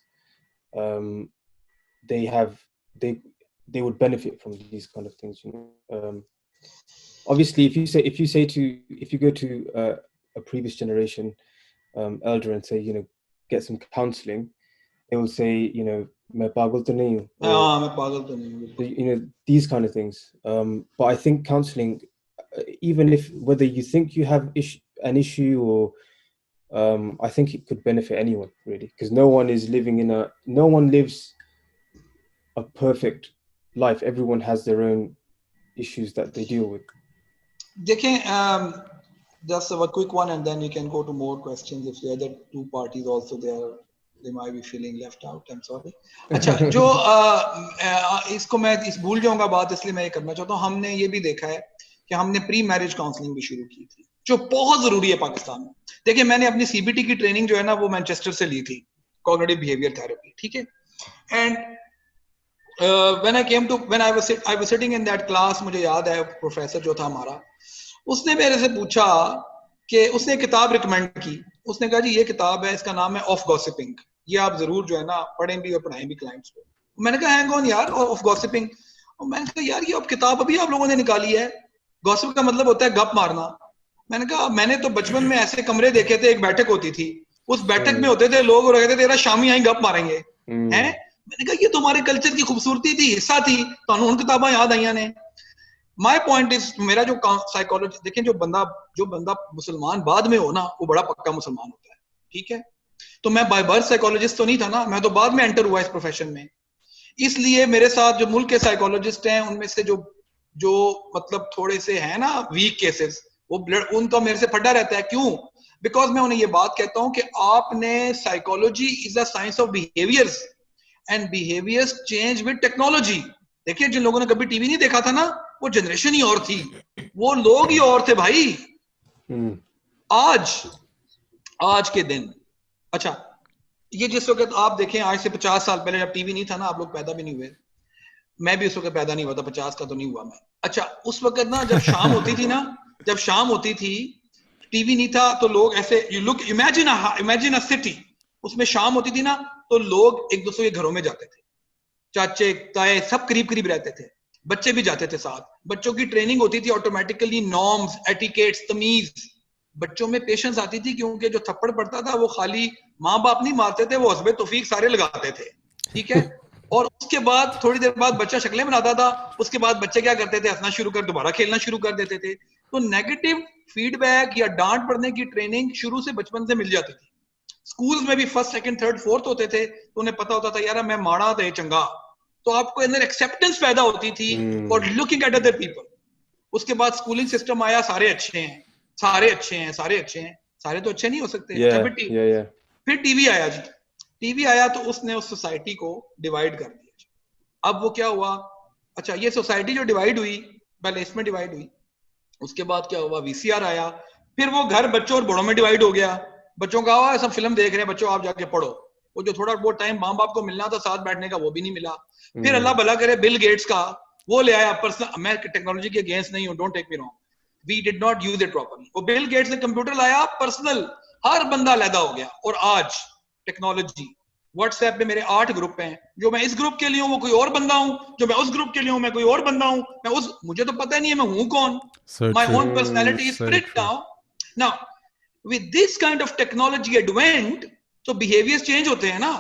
Speaker 4: they would benefit from these kind of things, you know. Obviously if you go to a previous generation elder and say, you know, get some counseling, they will say, you know, मैं पागल तो नहीं हूँ,
Speaker 2: मैं पागल तो नहीं हूँ,
Speaker 4: you know, these kind of things. But I think counseling, even if whether you think you have an issue or I think it could benefit anyone really, because no one lives a perfect life. Everyone has their own issues that they deal with.
Speaker 2: देखें, just a quick one and then you can go to more questions if the other two parties also they might be feeling left out. I'm sorry. अच्छा, जो इसको मैं भूल जाऊंगा बात, इसलिए मैं ये करना चाहता हूँ। हमने ये भी देखा है कि हमने प्री मैरिज काउंसलिंग भी शुरू की थी, जो बहुत जरूरी है पाकिस्तान में। देखिए, मैंने अपनी सीबीटी की ट्रेनिंग जो है ना वो मैनचेस्टर से ली थी, कॉग्निटिव बिहेवियर थेरेपी, ठीक है। And when I was sitting in that class, मुझे याद है प्रोफेसर जो था हमारा, उसने मेरे से पूछा कि उसने किताब रिकमेंड की। उसने कहा जी ये किताब है, इसका नाम है ऑफ गॉसिपिंग, ये आप जरूर जो है ना पढ़ें भी और पढ़ाएं भी क्लाइंट्स को। मैंने कहा हैंग ऑन यार, ऑफ गॉसिपिंग। और मैंने कहा यार ये अब किताब अभी आप लोगों ने निकाली है, गॉसिप का मतलब होता है गप मारना। मैंने कहा मैंने तो बचपन में ऐसे कमरे देखे थे, एक बैठक होती थी, उस बैठक में होते थे लोग और कहते थे तेरा शामी आई गप मारेंगे, हैं। मैंने कहा ये तो हमारे कल्चर की खूबसूरती थी, हिस्सा थी, तो उन किताबें याद आई ने। माय पॉइंट इज, मेरा जो साइकोलॉजी, देखें जो बंदा मुसलमान बाद में हो ना, वो बड़ा पक्का मुसलमान होता है, ठीक है। तो मैं बाय बर्थ साइकोलॉजिस्ट तो नहीं था ना, मैं तो बाद में एंटर हुआ इस प्रोफेशन में। इसलिए मेरे साथ जो मुल्क के साइकोलॉजिस्ट हैं उनमें से जो मतलब थोड़े से हैं ना वीक केसेस, वो उनका मेरे से फटा रहता है। क्यों? बिकॉज मैं उन्हें ये बात कहता हूं कि आपने, psychology is a science of behaviours and behaviours change with technology. देखिए, जिन लोगों ने कभी टीवी नहीं देखा था ना, वो जनरेशन ही और थी, वो लोग ही और थे भाई। आज के दिन, अच्छा ये जिस वक्त आप देखें, आज से 50 साल पहले जब टीवी नहीं था ना, आप लोग पैदा भी नहीं हुए, मैं भी उस वक्त पैदा नहीं हुआ था, 50 का तो नहीं हुआ मैं। अच्छा, उस वक्त ना जब शाम होती थी ना, जब शाम होती थी, टीवी नहीं था, तो लोग ऐसे, इमेजिन अ सिटी, उसमें शाम होती थी ना, तो लोग एक दूसरे के घरों में जाते थे, चाचे ताए सब करीब करीब रहते थे, बच्चे भी जाते थे साथ। बच्चों की ट्रेनिंग होती थी ऑटोमेटिकली, नॉर्म्स, एटिकेट्स, तमीज, बच्चों में पेशेंस आती थी, क्योंकि जो थप्पड़ पड़ता था वो खाली माँ बाप नहीं मारते थे, वो हस्बे तौफीक सारे लगाते थे, ठीक है। और उसके बाद थोड़ी देर बाद बच्चा शक्लें बनाता था, उसके बाद बच्चे क्या करते थे, हंसना शुरू कर दोबारा खेलना शुरू कर देते थे। तो नेगेटिव फीडबैक या डांट पड़ने की ट्रेनिंग शुरू से बचपन से मिल जाती थी। स्कूल्स में भी फर्स्ट, सेकंड, थर्ड, फोर्थ होते थे, तो उन्हें पता होता था यार मैं माड़ा तो चंगा, तो आपको अंदर एक्सेप्टेंस पैदा होती थी for looking at other people. उसके बाद स्कूलिंग सिस्टम आया, सारे अच्छे हैं, सारे अच्छे हैं, सारे अच्छे हैं, सारे तो अच्छे नहीं हो सकते। फिर टीवी आया जी, टीवी आया तो उसने उस सोसाइटी को डिवाइड कर दिया। अब वो क्या हुआ, अच्छा ये सोसाइटी जो डिवाइड हुई, पहले इसमें डिवाइड हुई, उसके बाद क्या हुआ, वीसीआर आया, फिर वो घर बच्चों और बड़ों में डिवाइड हो गया। बच्चों का सब फिल्म देख रहे हैं, बच्चों आप जाके पढ़ो, वो जो थोड़ा बहुत टाइम माँ बाप को मिलना था साथ बैठने का वो भी नहीं मिला। फिर अल्लाह भला करे बिल गेट्स का वो ले आया पर्सनल, मैं टेक्नोलॉजी के अगेंस्ट नहीं हूँ, don't take me wrong, we did not use it properly. वो बिल गेट्स ने कंप्यूटर लाया पर्सनल, हर बंदा अलग हो गया। और आज टेक्नोलॉजी व्हाट्सएप पे मेरे 8 ग्रुप हैं, जो मैं इस ग्रुप के लिए हूँ वो कोई और बंदा हूँ, जो मैं उस ग्रुप के लिए हूँ मैं कोई और बंदा हूँ, मैं उस मुझे तो पता नहीं है मैं हूँ कौन। My own personality is split now with this kind of technology advent. तो बिहेवियर्स चेंज होते हैं ना।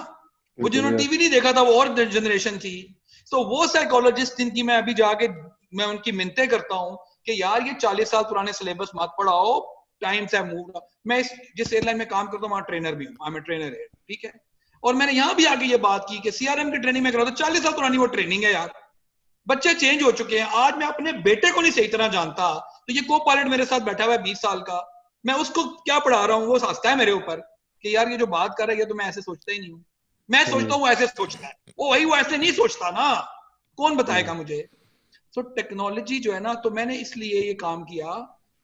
Speaker 2: वो जिन्होंने टीवी नहीं देखा था वो और जनरेशन थी। तो वो साइकोलॉजिस्ट जिनकी मैं अभी जाके मैं उनकी मिन्नतें करता हूँ कि यार ये 40 साल पुराने सिलेबस मत पढ़ाओ, टाइम्स हैव मूव्ड। मैं जिस एयरलाइन में काम करता हूँ वहां ट्रेनर भी हूँ, आई एम ए ट्रेनर है, ठीक है। और मैंने यहां भी आके ये बात की कि सीआरएम की ट्रेनिंग में करा तो 40 साल पुरानी वो ट्रेनिंग है यार, बच्चे चेंज हो चुके हैं। आज मैं अपने बेटे को नहीं सही तरह जानता, तो ये को पायलट मेरे साथ बैठा हुआ है 20 साल का, मैं उसको क्या पढ़ा रहा हूँ, वो हंसता है मेरे ऊपर कि यार ये जो बात कर रहा है तो मैं ऐसे सोचता ही नहीं हूँ, मैं सोचता हूँ ऐसे सोचता है वो ऐसे नहीं सोचता ना, कौन बताएगा मुझे। तो टेक्नोलॉजी जो है ना, तो मैंने इसलिए ये काम किया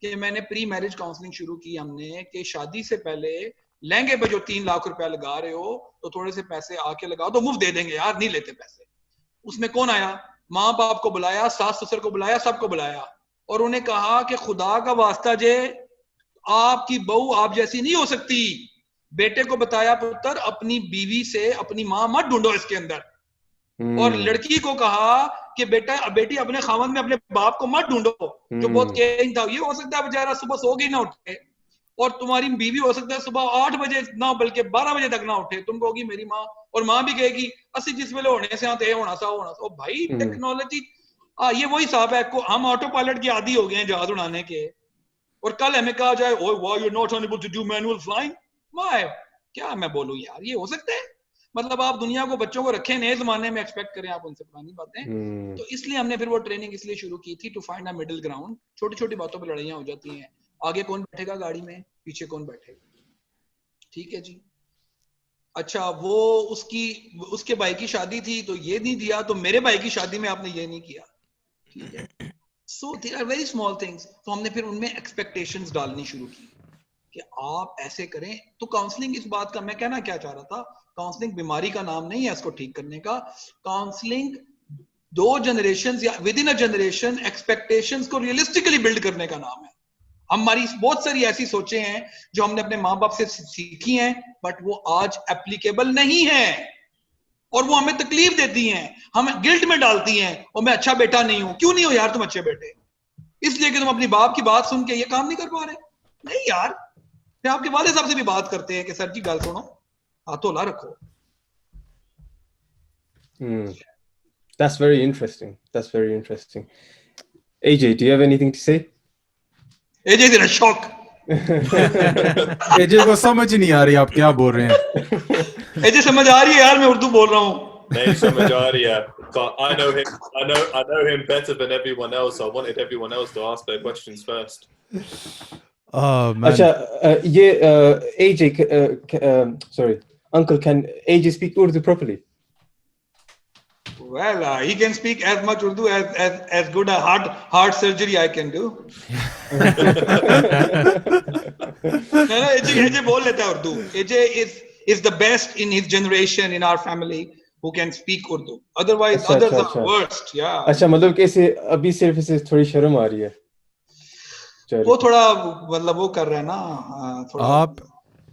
Speaker 2: कि मैंने प्री मैरिज काउंसलिंग शुरू की हमने, कि शादी से पहले लहंगे पे जो 3 लाख रुपया लगा रहे हो तो थोड़े से पैसे आके लगाओ, तो मुफ्त दे देंगे यार, नहीं लेते पैसे। उसमें कौन आया, माँ बाप को बुलाया, सास ससुर को बुलाया, सबको बुलाया, और उन्हें कहा कि खुदा का वास्ता जे आपकी बहू आप जैसी नहीं हो सकती। बेटे को बताया पुत्र अपनी बीवी से अपनी माँ मत ढूंढो इसके अंदर, और लड़की को कहा कि बेटा बेटी अपने खामन में अपने बाप को मत ढूंढो जो बहुत केयरिंग था। ये हो सकता है बेचारा सुबह सो गई ना उठे, और तुम्हारी बीवी हो सकता है सुबह 8 बजे ना बल्कि 12 बजे तक ना उठे, तुम कहोगी मेरी माँ, और माँ भी कहेगी असि जिस वेले होने से आते होना सा होना सा। भाई टेक्नोलॉजी ये वही हिसाब है, हम ऑटो पायलट के आदी हो गए हैं जहाज उड़ाने के, और कल हमें कहा जाए ओह वाह you not unable to do manual flying, my क्या मैं बोलूं यार, ये हो सकता है? मतलब आप दुनिया को बच्चों को रखें नए जमाने में, एक्सपेक्ट करें आप उनसे पुरानी बातें। तो इसलिए हमने फिर वो ट्रेनिंग इसलिए शुरू की थी, to find a middle ground. छोटी छोटी बातों पर लड़ाइयां हो जाती हैं, आगे कौन बैठेगा गाड़ी में, पीछे कौन बैठेगा, ठीक है जी। अच्छा वो उसके भाई की शादी थी तो ये नहीं दिया, तो मेरे भाई की शादी में आपने ये नहीं किया, ठीक है। So there are very small things. तो हमने फिर उनमें एक्सपेक्टेशंस डालनी शुरू की कि आप ऐसे करें। तो काउंसलिंग इस बात का, मैं कहना क्या चाह रहा था, काउंसलिंग बीमारी का नाम नहीं है इसको ठीक करने का। काउंसलिंग 2 जनरेशन या with in a generation expectations को रियलिस्टिकली बिल्ड करने का नाम है। हमारी बहुत सारी ऐसी सोचें हैं जो हमने अपने माँ बाप से सीखी हैं, बट वो आज एप्लीकेबल नहीं है, और वो हमें तकलीफ देती हैं, हमें गिल्ट में डालती हैं, और मैं अच्छा बेटा नहीं हूं। क्यों नहीं हो यार तुम अच्छे बेटे? इसलिए कि तुम अपनी बाप की बात सुन के ये काम नहीं कर पा रहे। नहीं यार, फिर आपके वाले साहब से भी बात करते हैं कि सर जी गल सुनो, हाथों ला रखो।
Speaker 4: That's very interesting. That's very interesting. AJ, do you have anything to say?
Speaker 2: AJ is in a shock.
Speaker 3: AJ को समझ नहीं आ रही आप क्या बोल रहे हैं।
Speaker 2: AJ समझ आ रही है यार, मैं उर्दू बोल रहा हूँ।
Speaker 5: नहीं समझ आ रही है। I know him better than everyone else. I wanted everyone else to ask their questions first.
Speaker 3: Oh man.
Speaker 4: अच्छा ये AJ sorry uncle, can AJ speak Urdu properly?
Speaker 2: Well, he can speak as much Urdu as good a heart surgery I can do. No, AJ बोल लेता है Urdu. AJ is the best in his generation in our family who can speak Urdu. Otherwise, others are worst. Yeah.
Speaker 4: अच्छा मतलब कैसे अभी सिर्फ इसे थोड़ी शर्म आ रही है?
Speaker 2: वो थोड़ा मतलब वो कर रहे हैं ना थोड़ा।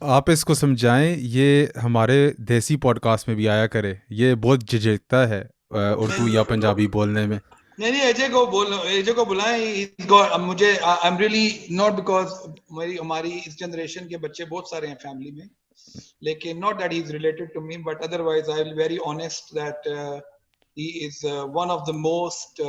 Speaker 3: आप इसको समझाएं, ये हमारे देसी पॉडकास्ट में भी आया करे, ये बहुत झिझकता है उर्दू या पंजाबी बोलने में।
Speaker 2: नहीं एजे को बुलाएं। मुझे I am really not, because हमारी इस जनरेशन के बच्चे बहुत सारे हैं फैमिली में, लेकिन not that he is related to me, but otherwise I will very honest that he is one of the most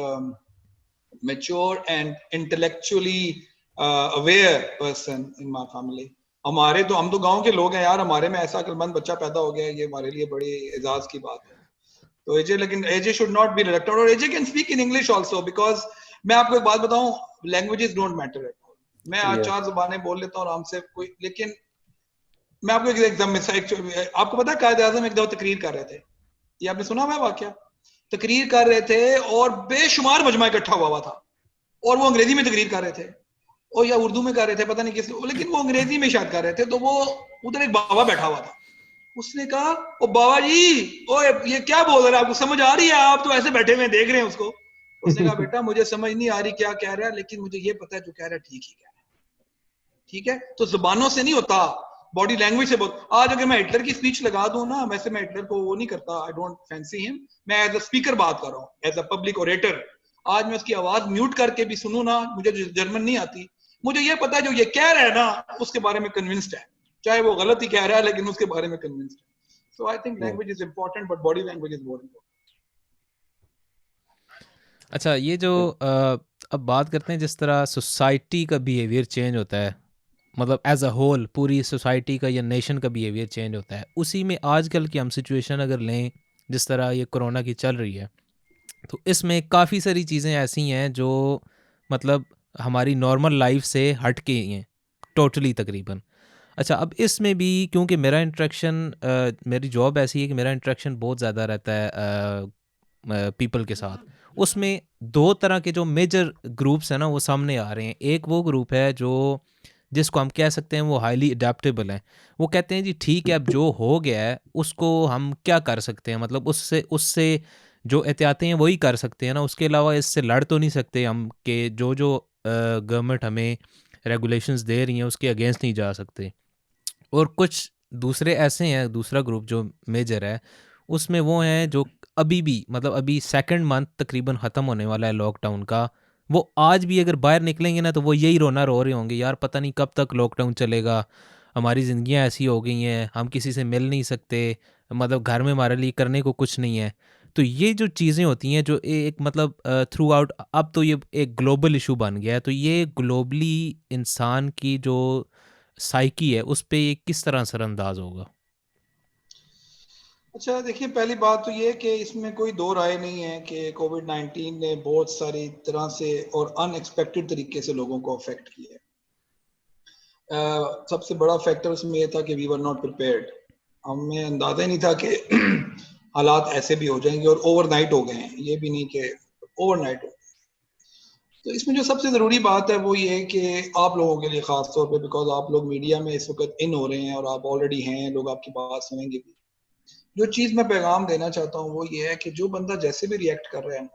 Speaker 2: mature and intellectually aware person in my family. हम तो गांव के लोग हैं यार, हमारे में ऐसा अक्लमंद बच्चा पैदा हो गया, ये हमारे लिए बड़ी एजाज की बात है। तो एजे, लेकिन AJ should not be reelected, और AJ can speak in English also, because मैं आपको एक बात बताऊं, languages don't matter at all. मैं आज 4 ज़ुबानें बोल लेता हूं आराम से कोई, लेकिन मैं आपको एक एग्जांपल, आपको पता है कायद-ए-आज़म एक दफा तकरीर कर रहे थे, ये आपने सुना हुआ वाकया? तकरीर कर रहे थे और बेशुमार मजमा इकट्ठा हुआ था, और वो अंग्रेजी में तकरीर कर रहे थे और या उर्दू में कर रहे थे, पता नहीं किस, लेकिन वो अंग्रेजी में शायद कर रहे थे। तो वो उधर एक बाबा बैठा हुआ था, उसने कहा ओ बाबा जी, ओ ये क्या बोल रहा है, आपको समझ आ रही है? आप तो ऐसे बैठे हुए देख रहे हैं उसको। उसने कहा बेटा मुझे समझ नहीं आ रही क्या कह रहा है, लेकिन मुझे ये पता है जो कह रहा है ठीक ही कह रहा है। ठीक है, तो जुबानों से नहीं होता, बॉडी लैंग्वेज से बहुत। आज अगर मैं हिटलर की स्पीच लगा दूं ना, वैसे मैं हिटलर को वो नहीं करता, आई डोंट फैंसी हिम, मैं एज अ स्पीकर बात कर रहा हूँ, एज अ पब्लिक ओरेटर। आज मैं उसकी आवाज म्यूट करके भी सुनूं ना, मुझे जर्मन नहीं आती, मुझे ये पता है जो ये कह रहा है ना उसके बारे में कन्विंस्ड है, चाहे वो गलत ही कह रहा है लेकिन उसके बारे में कन्विंस्ड है। So I think language is important but body language is more important.
Speaker 1: अच्छा, ये जो अब बात करते हैं जिस तरह सोसाइटी का बिहेवियर चेंज होता है, मतलब एज अ होल पूरी सोसाइटी का या नेशन का बिहेवियर चेंज होता है, उसी में आजकल की हम सिचुएशन अगर लें जिस तरह ये कोरोना की चल रही है, तो इसमें काफ़ी सारी चीज़ें ऐसी हैं जो मतलब हमारी नॉर्मल लाइफ से हट के हैं टोटली तकरीबन। अच्छा, अब इसमें भी क्योंकि मेरा इंटरेक्शन मेरी जॉब ऐसी है कि मेरा इंटरेक्शन बहुत ज़्यादा रहता है पीपल के साथ, उसमें दो तरह के जो मेजर ग्रुप्स हैं ना वो सामने आ रहे हैं। एक वो ग्रुप है जो जिसको हम कह सकते हैं वो हाईली अडेप्टेबल हैं, वो कहते हैं जी ठीक है अब जो हो गया है उसको हम क्या कर सकते हैं, मतलब उससे उससे जो एहतियातें हैं वही कर सकते हैं ना, उसके अलावा इससे लड़ तो नहीं सकते हम कि जो जो गवर्नमेंट हमें रेगुलेशंस दे रही हैं उसके अगेंस्ट नहीं जा सकते। और कुछ दूसरे ऐसे हैं, दूसरा ग्रुप जो मेजर है उसमें वो हैं जो अभी भी मतलब अभी सेकंड मंथ तकरीबन ख़त्म होने वाला है लॉकडाउन का, वो आज भी अगर बाहर निकलेंगे ना तो वो यही रोना रो रहे होंगे, यार पता नहीं कब तक लॉकडाउन चलेगा, हमारी ज़िंदगियां ऐसी हो गई हैं, हम किसी से मिल नहीं सकते, मतलब घर में हमारे लिए करने को कुछ नहीं है। तो ये जो चीज़ें होती हैं जो एक मतलब थ्रू आउट, अब तो ये एक ग्लोबल इशू बन गया है, तो ये ग्लोबली इंसान की जो साइकी है उस पे ये किस तरह असरअंदाज होगा?
Speaker 2: अच्छा देखिए, पहली बात तो ये कि इसमें कोई दो राय नहीं है कि कोविड-19 ने बहुत सारी तरह से और अनएक्सपेक्टेड तरीके से लोगों को अफेक्ट किया है। सबसे बड़ा फैक्टर उसमें ये था कि वी वर नॉट प्रिपेयर्ड, हमें अंदाजा ही नहीं था कि हालात ऐसे भी हो जाएंगे, और ओवरनाइट हो गए हैं, ये भी नहीं कि ओवरनाइट हो। तो इसमें जो सबसे ज़रूरी बात है वो ये है कि आप लोगों के लिए ख़ास तौर पे, बिकॉज आप लोग मीडिया में इस वक्त इन हो रहे हैं और आप ऑलरेडी हैं, लोग आपकी बात सुनेंगे भी। जो चीज़ मैं पैगाम देना चाहता हूँ वो ये है कि जो बंदा जैसे भी रिएक्ट कर रहा है,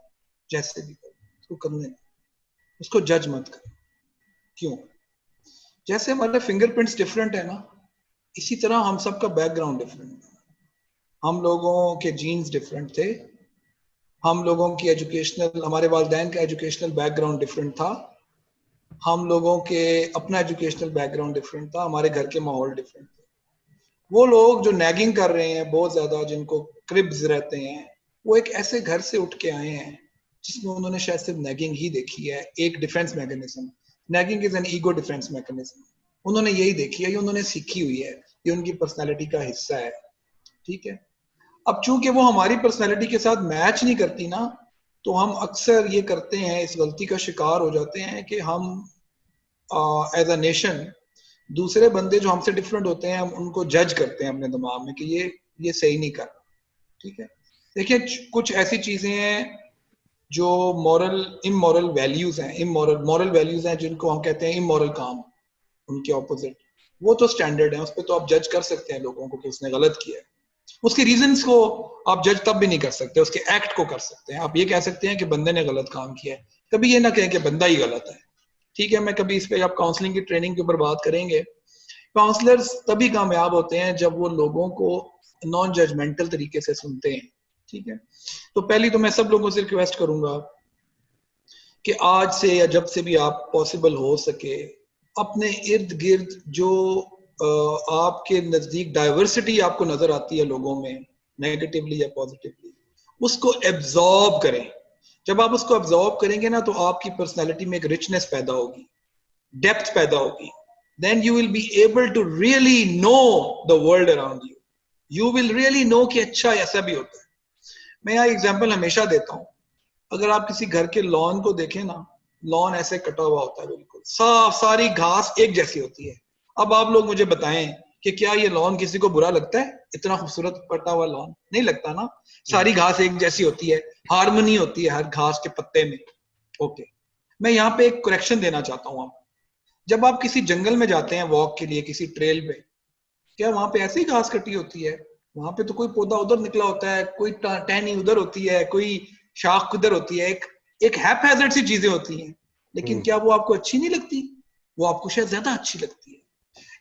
Speaker 2: जैसे भी कर, उसको करने, उसको जज मत कर। क्यों? जैसे हमारे फिंगरप्रिंट्स डिफरेंट है ना, इसी तरह हम सबका बैकग्राउंड डिफरेंट है। हम लोगों के जीन्स डिफरेंट थे, हम लोगों की एजुकेशनल, हमारे वालिदैन का एजुकेशनल बैकग्राउंड डिफरेंट था, हम लोगों के अपना एजुकेशनल बैकग्राउंड डिफरेंट था, हमारे घर के माहौल डिफरेंट थे। वो लोग जो नैगिंग कर रहे हैं बहुत ज्यादा, जिनको क्रिब्स रहते हैं, वो एक ऐसे घर से उठ के आए हैं जिसमें उन्होंने शायद सिर्फ नैगिंग ही देखी है, एक defence mechanism. Nagging is an ego defence mechanism, उन्होंने यही देखी है, ये उन्होंने सीखी हुई है, ये उनकी पर्सनैलिटी का हिस्सा है। ठीक है, अब चूंकि वो हमारी पर्सनैलिटी के साथ मैच नहीं करती ना, तो हम अक्सर ये करते हैं, इस गलती का शिकार हो जाते हैं कि हम एज अ नेशन दूसरे बंदे जो हमसे डिफरेंट होते हैं, हम उनको जज करते हैं अपने दिमाग में कि ये सही नहीं कर रहा। ठीक है, देखिए कुछ ऐसी चीजें हैं जो मॉरल इमोरल वैल्यूज हैं, मॉरल वैल्यूज हैं जिनको हम कहते हैं इमोरल काम, उनके ऑपोजिट वो तो स्टैंडर्ड है, उस पर तो आप जज कर सकते हैं लोगों को कि उसने गलत किया है। उसके रीजंस को आप जज तब भी नहीं कर सकते, उसके एक्ट को कर सकते हैं। आप ये कह सकते हैं कि बंदे ने गलत काम किया है, कभी ये ना कहें कि बंदा ही गलत है। ठीक है, मैं कभी इस पे आप काउंसलिंग की ट्रेनिंग के ऊपर बात करेंगे। काउंसलर्स तभी कामयाब होते हैं जब वो लोगों को नॉन जजमेंटल तरीके से सुनते हैं। ठीक है, तो पहली तो मैं सब लोगों से रिक्वेस्ट करूंगा कि आज से या जब से भी आप पॉसिबल हो सके, अपने इर्द गिर्द जो आपके नजदीक डाइवर्सिटी आपको नजर आती है लोगों में, नेगेटिवली या पॉजिटिवली, उसको एब्जॉर्ब करें। जब आप उसको एब्जॉर्ब करेंगे ना, तो आपकी पर्सनैलिटी में एक रिचनेस पैदा होगी, डेप्थ पैदा होगी। Then you will be able to really know the world around you. You will really know कि अच्छा ऐसा भी होता है। मैं यहाँ एग्जाम्पल हमेशा देता हूँ, अगर आप किसी घर के लॉन को देखें ना, लॉन ऐसे कटा हुआ होता है, बिल्कुल साफ, सारी घास एक जैसी होती है। अब आप लोग मुझे बताएं कि क्या ये लॉन किसी को बुरा लगता है? इतना खूबसूरत कटा हुआ लॉन नहीं लगता ना, सारी घास एक जैसी होती है, हार्मनी होती है हर घास के पत्ते में। ओके, मैं यहाँ पे एक करेक्शन देना चाहता हूँ आपको। जब आप किसी जंगल में जाते हैं वॉक के लिए, किसी ट्रेल पे, क्या वहां पे ऐसी घास कटी होती है? वहां पे तो कोई पौधा उधर निकला होता है, कोई टहनी उधर होती है, कोई शाख उधर होती है, एक हैपहैज़र्ड सी चीजें होती हैं, लेकिन क्या वो आपको अच्छी नहीं लगती? वो आपको शायद ज्यादा अच्छी लगती है।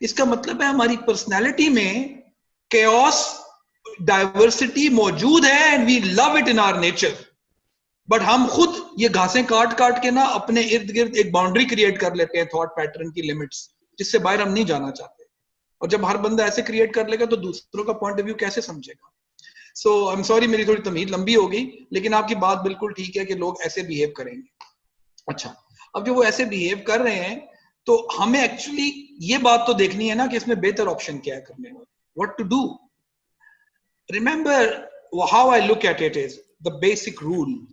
Speaker 2: इसका मतलब है हमारी पर्सनैलिटी में chaos, डाइवर्सिटी मौजूद है and we love it in our nature, but हम खुद ये घासें काट काट के ना अपने इर्द गिर्द एक बाउंड्री क्रिएट कर लेते हैं थॉट पैटर्न की लिमिट्स, जिससे बाहर हम नहीं जाना चाहते। और जब हर बंदा ऐसे क्रिएट कर लेगा तो दूसरों का पॉइंट ऑफ व्यू कैसे समझेगा? सो आई एम सॉरी, मेरी थोड़ी तमीज लंबी हो गई, लेकिन आपकी बात बिल्कुल ठीक है कि लोग ऐसे बिहेव करेंगे। अच्छा, अब जो वो ऐसे बिहेव कर रहे हैं तो हमें एक्चुअली ये बात तो देखनी है ना कि इसमें बेहतर ऑप्शन क्या है करने का, what to do. Remember how I look at it is the basic rule,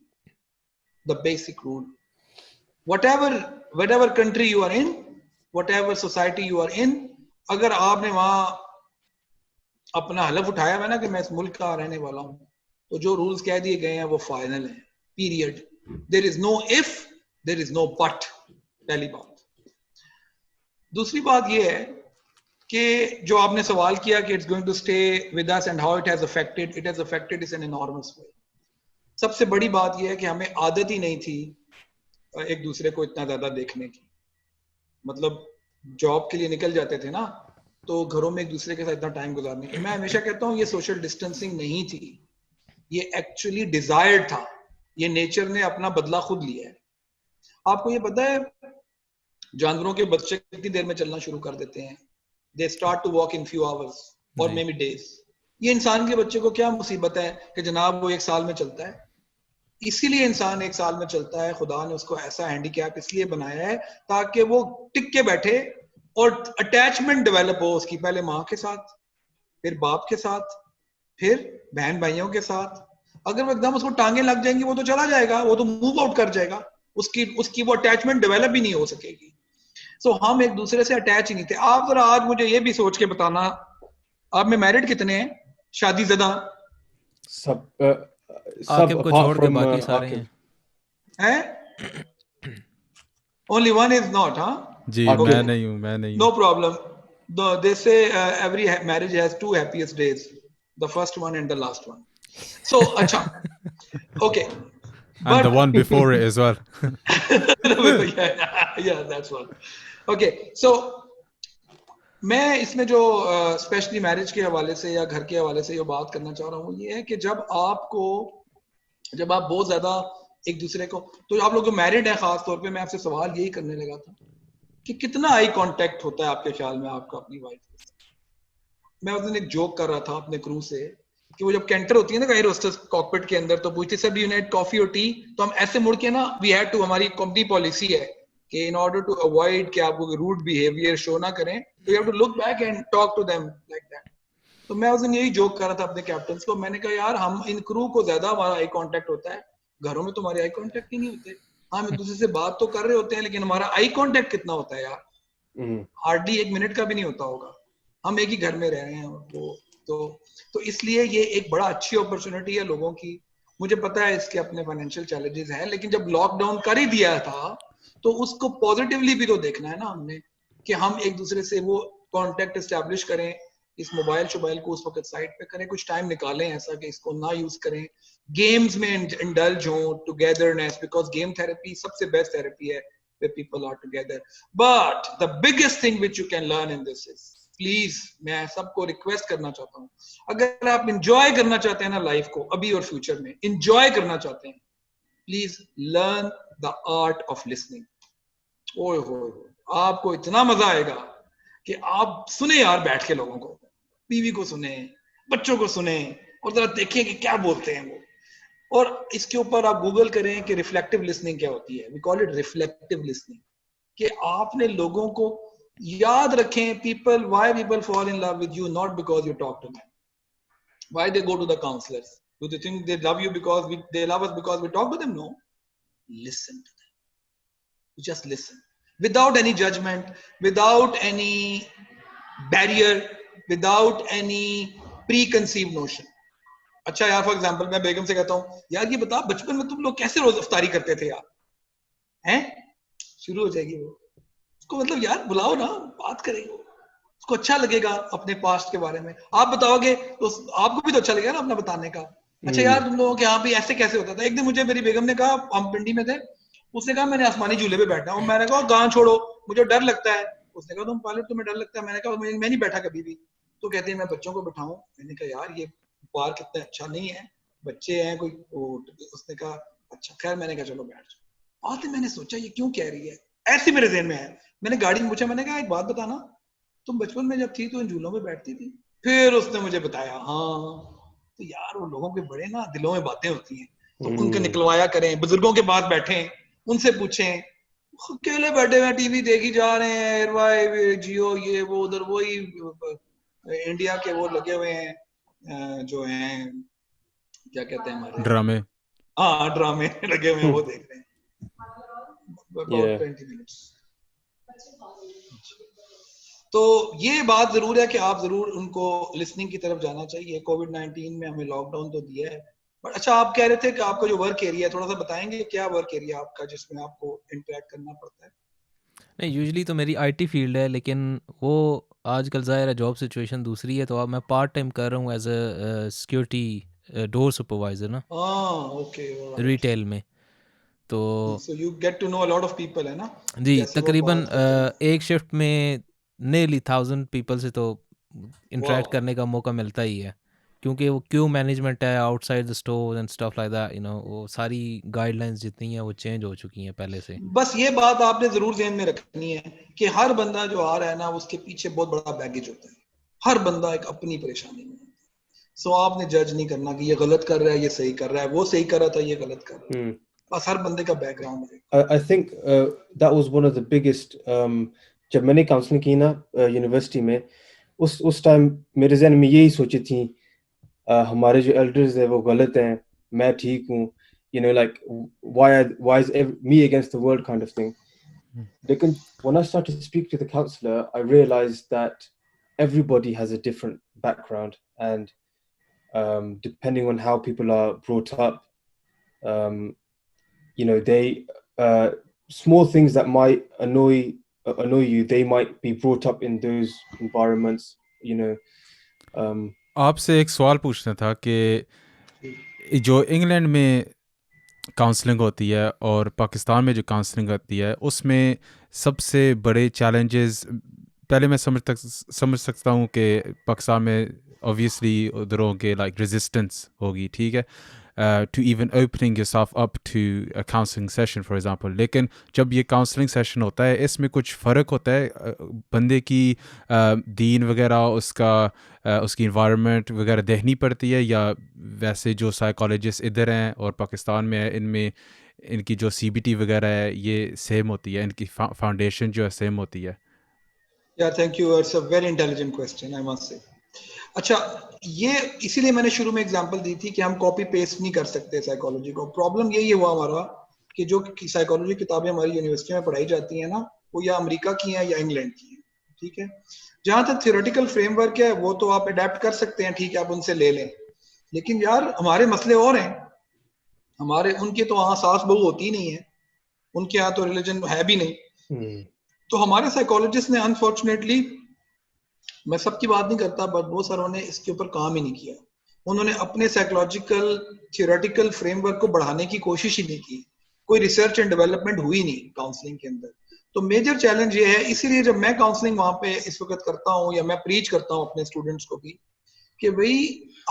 Speaker 2: whatever country you are in, whatever society you are in, अगर आपने वहां अपना हलफ उठाया है ना कि मैं इस मुल्क का रहने वाला हूं, तो जो रूल्स कह दिए गए हैं वो फाइनल है, period. There is no if, there is no but, पहली बात। दूसरी बात ये है कि जो आपने सवाल किया कि it's going to stay with us and how it has affected is an enormous way. सबसे बड़ी बात यह है कि हमें आदत ही नहीं थी एक दूसरे को इतना ज्यादा देखने की। मतलब जॉब के लिए निकल जाते थे ना, तो घरों में एक दूसरे के साथ इतना टाइम गुजारने की। मैं हमेशा कहता हूँ ये सोशल डिस्टेंसिंग नहीं थी, ये एक्चुअली डिजायर्ड था, ये नेचर ने अपना बदला खुद लिया है। आपको ये पता है जानवरों के बच्चे कितनी देर में चलना शुरू कर देते हैं? They start to walk in few hours और मे बी डेज। ये इंसान के बच्चे को क्या मुसीबत है कि जनाब वो 1 साल में चलता है? इसीलिए इंसान 1 साल में चलता है। खुदा ने उसको ऐसा हैंडीकैप इसलिए बनाया है ताकि वो टिक के बैठे और अटैचमेंट डेवलप हो उसकी, पहले माँ के साथ, फिर बाप के साथ, फिर बहन भाइयों के साथ। अगर वो एकदम उसको टांगे लग जाएंगी वो तो चला जाएगा, वो तो मूव आउट कर जाएगा, उसकी वो अटैचमेंट डेवलप ही नहीं हो सकेगी। सो हम एक दूसरे से अटैच ही नहीं थे। आप जरा आज मुझे ये भी सोच के बताना, आप में मैरिड कितने हैं, शादीशुदा?
Speaker 4: सब
Speaker 1: आकिब को छोड़ के बाकी सारे हैं।
Speaker 2: Only one is not, huh?
Speaker 3: Ji
Speaker 2: Okay.
Speaker 3: मैं नहीं हूँ
Speaker 2: No problem. They say every marriage has 2 happiest days, the first one and the last one. So acha, okay,
Speaker 3: and the one before it as well.
Speaker 2: yeah, that's one. Okay, so मैं इसमें जो specially marriage के हवाले से या घर के हवाले से ये बात करना चाह रहा हूँ, ये है कि जब आप बहुत ज्यादा एक दूसरे को, तो आप लोग जो मैरिड हैं खास तौर पे, मैं आपसे सवाल यही करने लगा था कि कितना आई कांटेक्ट होता है आपके ख्याल में आपका अपनी वाइफ के साथ? मैं उस दिन एक जोक कर रहा था अपने क्रू से कि वो जब कैंटर होती है ना कहीं रोस्टर्स कॉकपिट के अंदर, तो पूछती sir do you need coffee और टी, तो हम ऐसे मुड़ के ना, वी हैड टू, हमारी कंपनी पॉलिसी है कि इन ऑर्डर टू अवॉइड कि आपको रूड बिहेवियर शो ना करें, तो you have to look back and talk to them like that. तो मैं उस दिन यही जोक कर रहा था अपने कैप्टन्स को, मैंने कहा यार हम इन क्रू को ज्यादा हमारा आई कांटेक्ट होता है, घरों में तुम्हारे आई कांटेक्ट ही नहीं होते। हम एक दूसरे से बात तो कर रहे होते हैं, लेकिन हमारा आई कांटेक्ट कितना होता है यार? हार्डली 1 मिनट का भी नहीं होता होगा। हम एक ही घर में रह रहे हैं वो, तो इसलिए ये एक बड़ा अच्छी अपॉर्चुनिटी है लोगों की। मुझे पता है इसके अपने फाइनेंशियल चैलेंजेस हैं, लेकिन जब लॉकडाउन कर ही दिया था तो उसको पॉजिटिवली भी तो देखना है ना हमने, कि हम एक दूसरे से वो कांटेक्ट एस्टैब्लिश करें, इस मोबाइल को उस वक्त साइड पे करें, कुछ टाइम निकालें ऐसा कि इसको ना यूज करें, गेम्स में इंडल्ज हो, टुगेदरनेस, बिकॉज गेम थेरेपी सबसे बेस्ट थेरेपी है where people are together. But the biggest thing which you can learn in this is, please मैं सबको रिक्वेस्ट करना चाहता हूँ, अगर आप इंजॉय करना चाहते हैं ना लाइफ को, अभी और फ्यूचर में इंजॉय करना चाहते हैं, please learn the art of listening. ओए हो, आपको इतना मजा आएगा कि आप सुने यार, बैठ के लोगों को, बीवी को सुने, बच्चों को सुने, और जरा देखें कि क्या बोलते हैं वो। और इसके ऊपर आप गूगल करें कि रिफ्लेक्टिव लिसनिंग क्या होती है। We call it reflective listening, कि आपने लोगों को याद रखें, people, why people fall in love with you, not because you talk to them, why they go to the counsellors, do they think they love you because they love us because we talk to them? No, listen to them, just listen, without any judgment, without any barrier, without any preconceived notion. अच्छा यार, for example मैं बेगम से कहता हूँ यार ये बता बचपन में तुम लोग कैसे रोज इफ्तारी करते थे यार, हैं? शुरू हो जाएगी वो, उसको मतलब यार बुलाओ ना, बात करेंगे, उसको अच्छा लगेगा अपने पास्ट के बारे में, आप बताओगे तो आपको भी तो अच्छा लगेगा ना अपना बताने का। अच्छा यार तुम लोगों के यहाँ भी ऐसे कैसे होता था। एक दिन मुझे मेरी बेगम ने कहा, हम पिंडी में थे, उसने कहा मैंने आसमानी झूले पे बैठा हूँ। मैंने कहा गाँव छोड़ो, मुझे डर लगता है। उसने कहा तुम पायलट, तुम्हें डर लगता है। मैंने कहा मैं नहीं बैठा कभी भी। तो कहते हैं मैं बच्चों को बैठाऊं। मैंने कहा यार ये पार्क इतना अच्छा नहीं है, बच्चे हैं कोई। उसने कहा अच्छा खैर। मैंने कहा चलो बैठ जाओ। और मैंने सोचा ये क्यों कह रही है, ऐसे मेरे ज़हन में है। मैंने गाड़ी में पूछा, मैंने कहा एक बात बताना, तुम बचपन में जब थी तो इन झूलों में बैठती थी? फिर उसने मुझे बताया हाँ। तो यार वो लोगों के बड़े ना दिलों में बातें होती हैं, तो उनके निकलवाया करें, बुजुर्गों के पास बैठें, उनसे पूछें। अकेले बैठे हुए टीवी देखी जा रहे हैं, एयरवाई जियो ये वो, उधर वही इंडिया के वो लगे हुए हैं जो हैं क्या कहते हैं हमारे
Speaker 3: ड्रामे।
Speaker 2: हाँ ड्रामे लगे हुए हैं, वो देख रहे हैं about 20 minutes। तो ये बात जरूर है कि आप जरूर उनको लिसनिंग की तरफ जाना चाहिए। कोविड-19 में हमें लॉकडाउन तो दिया है, बट अच्छा आप कह रहे थे कि आपका जो वर्क एरिया है, थोड़ा सा बताएंगे क्या वर्क एरिया आपका जिसमें आपको इंटरेक्ट करना पड़ता है?
Speaker 1: नहीं, यूजुअली तो मेरी आईटी फील्ड है, लेकिन वो आजकल ज़ाहिर है जॉब सिचुएशन दूसरी है, तो अब मैं पार्ट टाइम कर रहा हूँ as a security door supervisor ना,
Speaker 2: ओके ऑलराइट।
Speaker 1: रिटेल में। तो
Speaker 2: so you get to know a lot of people है ना,
Speaker 1: जी,
Speaker 2: कैसे वो
Speaker 1: तकरीबन
Speaker 2: बात करते हैं।
Speaker 1: एक शिफ्ट में nearly 1000 पीपल से तो इंटरेक्ट
Speaker 2: वाओ।
Speaker 1: करने का मौका मिलता ही है, क्योंकि वो क्यू मैनेजमेंट है outside the store and stuff like that, वो सारी गाइडलाइंस जितनी हैं वो चेंज हो चुकी हैं पहले से।
Speaker 2: बस ये बात आपने जरूर ध्यान में रखनी है कि हर बंदा जो आ रहा है ना, उसके पीछे बहुत बड़ा बैगेज होता है। हर बंदा एक अपनी परेशानी में। सो आपने जज नहीं करना कि ये गलत कर रहा है, ये सही कर रहा है, वो सही कर रहा था, ये गलत कर रहा है। बस हर बंदे का बैकग्राउंड है।
Speaker 4: I think that was one of the biggest जब मैंने काउंसलिंग की ना यूनिवर्सिटी में, उस टाइम मेरे जहन में यही सोची थी हमारे जो एल्डर्स है वो गलत हैं, मैं ठीक हूँ, you know, like why is me against the world kind of thing. Because when I started to speak to the counselor, I realized that everybody has a different background, and depending on how people are brought up, you know, they small things that might annoy you, they might be brought up in those environments, you know.
Speaker 3: आपसे एक सवाल पूछना था कि जो England में counselling होती है और पाकिस्तान में जो काउंसलिंग होती है, उसमें सबसे बड़े चैलेंजेस पहले मैं समझ सकता हूँ कि पाकिस्तान में ऑब्वियसली उधरों के लाइक रेजिस्टेंस होगी, ठीक है, to even opening yourself up to a counseling session for example. लेकिन जब ये काउंसलिंग सेशन होता है, इसमें कुछ फ़र्क होता है बंदे की दीन वगैरह, उसकी environment वगैरह देखनी पड़ती है, या वैसे जो साइकोलॉजिस्ट इधर हैं और पाकिस्तान में है, इनमें इनकी जो CBT वगैरह है ये सेम होती है, इनकी फाउंडेशन जो है सेम होती है?
Speaker 2: Yeah, thank you. It's a very intelligent question, I must say. अच्छा, ये इसीलिए मैंने शुरू में एग्जांपल दी थी कि हम कॉपी पेस्ट नहीं कर सकते साइकोलॉजी को। प्रॉब्लम यही हुआ हमारा कि जो साइकोलॉजी किताबें हमारी यूनिवर्सिटी में पढ़ाई जाती हैं ना, वो या अमेरिका की हैं या इंग्लैंड की हैं, ठीक है। जहां तक थ्योरेटिकल फ्रेमवर्क है वो तो आप अडेप्ट कर सकते हैं, ठीक है, आप उनसे ले लें, लेकिन यार हमारे मसले और हैं। हमारे उनके तो वहाँ सास बहू होती ही नहीं है, उनके यहाँ तो रिलीजन है भी नहीं। तो हमारे साइकोलॉजिस्ट ने अनफॉर्चुनेटली, मैं सबकी बात नहीं करता, बट बहुत सारों ने इसके ऊपर काम ही नहीं किया। उन्होंने अपने साइकोलॉजिकल थियोरेटिकल फ्रेमवर्क को बढ़ाने की कोशिश ही नहीं की। कोई रिसर्च एंड डेवलपमेंट हुई नहीं काउंसलिंग के अंदर। तो मेजर चैलेंज ये है, इसीलिए जब मैं काउंसलिंग वहां पे इस वक्त करता हूँ या मैं प्रीच करता हूँ अपने स्टूडेंट्स को भी, कि भाई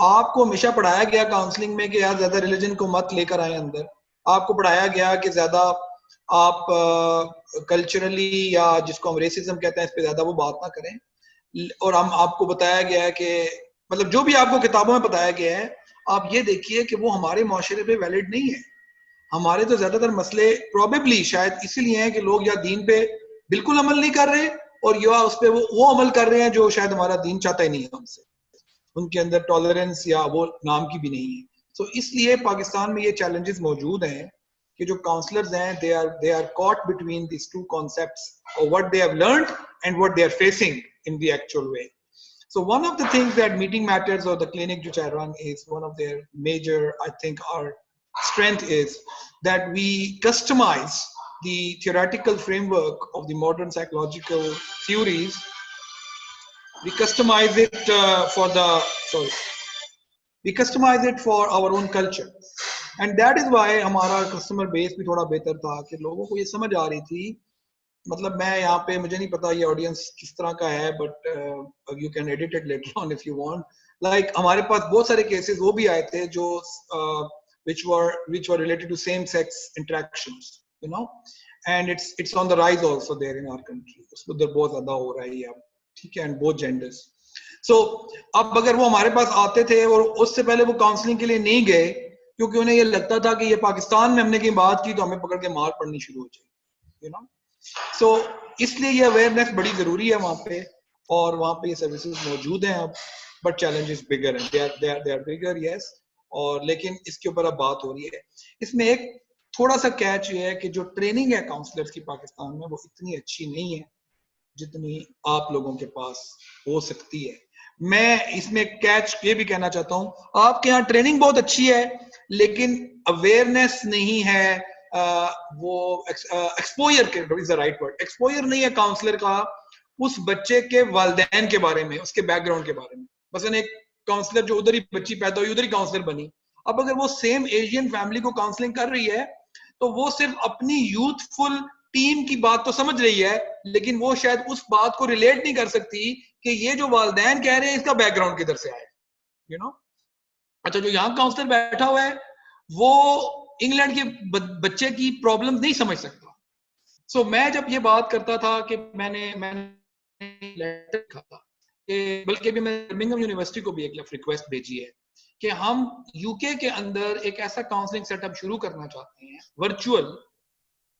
Speaker 2: आपको हमेशा पढ़ाया गया काउंसलिंग में कि यार ज्यादा रिलीजन को मत लेकर आए अंदर। आपको पढ़ाया गया कि ज्यादा आप कल्चरली या जिसको हम रेसिज्म कहते हैं इस पे ज्यादा वो बात ना करें। और हम आपको बताया गया है कि मतलब जो भी आपको किताबों में बताया गया है, आप ये देखिए कि वो हमारे माशरे पे वैलिड नहीं है। हमारे तो ज्यादातर मसले प्रोबेबली शायद इसीलिए हैं कि लोग या दीन पे बिल्कुल अमल नहीं कर रहे, और या उस पे वो अमल कर रहे हैं जो शायद हमारा दीन चाहता ही नहीं है हमसे। उनके अंदर टॉलरेंस या वो नाम की भी नहीं है। तो इसलिए पाकिस्तान में ये चैलेंजेस मौजूद हैं कि जो काउंसलर्स हैं they are caught between these two concepts of what they have learned and what they are facing in the actual way. So one of the things that Meeting Matters or the clinic which I run is one of their major, I think our strength is that we customize the theoretical framework of the modern psychological theories We customize it we customize it for our own culture, and that is why हमारा customer base भी थोड़ा बेहतर था कि लोगों को ये समझ आ रही थी. मतलब मैं यहाँ पे मुझे नहीं पता ये ऑडियंस किस तरह का है, but you can edit it later on if you want. Like हमारे पास बहुत सारे केसेस वो भी आए थे जो which were related to same sex interactions, you know, and it's on the rise also there in our country. उसमें उधर बहुत ज्यादा हो रहा है ये अब, ठीक है, and both genders. So अब अगर वो हमारे पास आते थे और उससे पहले वो काउंसलिंग के लिए नहीं गए क्योंकि उन्हें ये लगता था कि ये पाकिस्तान में हमने कहीं बात की तो हमें पकड़ के मार पड़नी शुरू हो जाएगी, you know. So इसलिए ये अवेयरनेस बड़ी जरूरी है वहाँ पे, और वहाँ पे ये सर्विसेज मौजूद हैं अब, बट चैलेंजेस बिगर हैं, they are bigger, yes, और लेकिन इसके ऊपर अब बात हो रही है. इसमें एक थोड़ा सा कैच ये है कि जो ट्रेनिंग है काउंसलर्स की पाकिस्तान में वो इतनी अच्छी नहीं है जितनी आप लोगों के पास हो सकती है. मैं इसमें कैच ये भी कहना चाहता हूँ, आपके यहाँ ट्रेनिंग बहुत अच्छी है लेकिन अवेयरनेस नहीं है, वो एक्सपोजर के is the right word, exposure नहीं है काउंसलर का उस बच्चे के वालिदैन के बारे में, उसके बैकग्राउंड के बारे में. मसलन एक काउंसलर जो उधर ही बच्ची पैदा हुई उधर ही काउंसलर बनी, अब अगर वो सेम एशियन फैमिली को काउंसलिंग कर रही है तो वो सिर्फ अपनी यूथफुल टीम की बात तो समझ रही है लेकिन वो शायद उस बात को रिलेट नहीं कर सकती कि ये जो वालिदैन कह रहे हैं इसका बैकग्राउंड किधर से आया, यू नो. अच्छा, जो यहाँ काउंसलर बैठा हुआ है वो इंग्लैंड के बच्चे की प्रॉब्लम नहीं समझ सकता. सो मैं जब ये बात करता था कि मैंने लेटर लिखा था कि, बल्कि भी मैं बर्मिंघम यूनिवर्सिटी को भी एक रिक्वेस्ट भेजी है कि हम यूके के अंदर एक ऐसा काउंसलिंग सेटअप शुरू करना चाहते हैं वर्चुअल,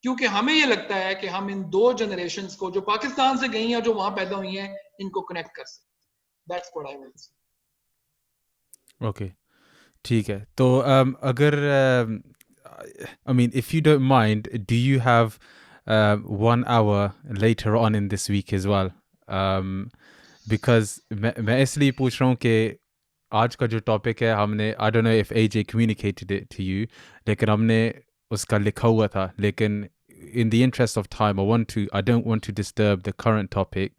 Speaker 2: क्योंकि हमें ये लगता है कि हम इन दो जनरेशंस को जो पाकिस्तान से गई हैं जो वहां पैदा हुई हैं इनको कनेक्ट कर सकते. That's what I want to say.
Speaker 3: Okay, ठीक है. तो अगर I mean, if you don't mind, do you have 1 hour later on in this week as well? Because मैं इसलिए पूछ रहा हूँ कि आज का जो टॉपिक है हमने, I don't know if AJ communicated it to you, लेकिन हमने उसका लिखा हुआ था, लेकिन in the interest of time I don't want to disturb the current topic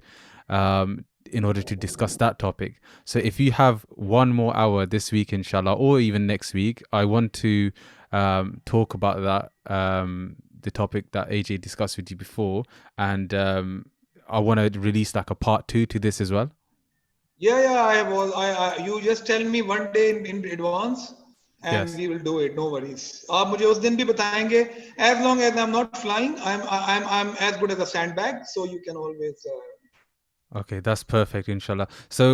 Speaker 3: in order to discuss that topic. So if you have 1 more hour this week inshallah, or even next week, I want to talk about that the topic that AJ discussed with you before, and I want to release like a part 2 to this as well.
Speaker 2: Yeah, I have all. You just tell me one day in advance, and
Speaker 3: Yes.
Speaker 2: we will do it. No worries. आप मुझे उस दिन भी बताएंगे. As long as I'm not flying, I'm as good as a sandbag, so you can always.
Speaker 3: Okay, that's perfect, inshallah. So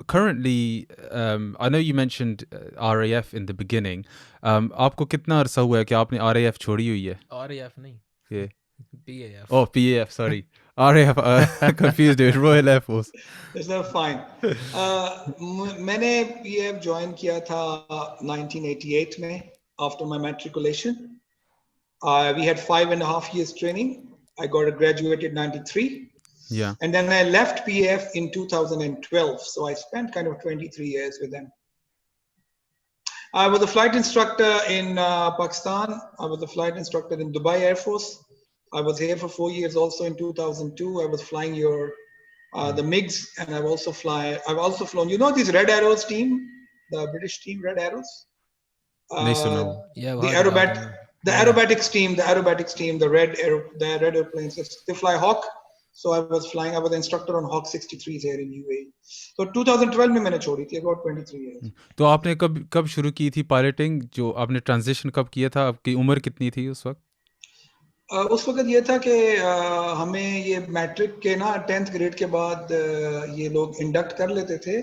Speaker 3: currently, I know you mentioned RAF in the beginning. आपको कितना अरसा हुआ है कि आपने RAF छोड़ी हुई है?
Speaker 1: RAF नहीं,
Speaker 3: Yeah.
Speaker 1: PAF.
Speaker 3: Oh, PAF, sorry. RAF, confused with Royal Air Force.
Speaker 2: It's not fine. मैंने PF join किया था 1988 में after my matriculation. We had 5.5 years training. I got graduated 93.
Speaker 3: Yeah.
Speaker 2: And then I left PF in 2012. So I spent kind of 23 years with them. I was a flight instructor in Pakistan. I was a flight instructor in Dubai Air Force. I was here for 4 years also in 2002. I was flying the MiGs, and I've also flown, you know, these Red Arrows team, the British team, Red Arrows.
Speaker 1: Yeah,
Speaker 2: The aerobatics team, the red airplanes, they fly Hawk. So I was an instructor on Hawk 63s here in UAE. So 2012 में मैंने छोड़ी थी, about 23 years.
Speaker 3: तो आपने कब शुरू की थी पायलटिंग? जो आपने ट्रांजिशन कब किया था? आपकी उम्र कितनी थी उस वक्त?
Speaker 2: उस वक्त ये था कि हमें ये मैट्रिक के ना 10th ग्रेड के बाद ये लोग इंडक्ट कर लेते थे,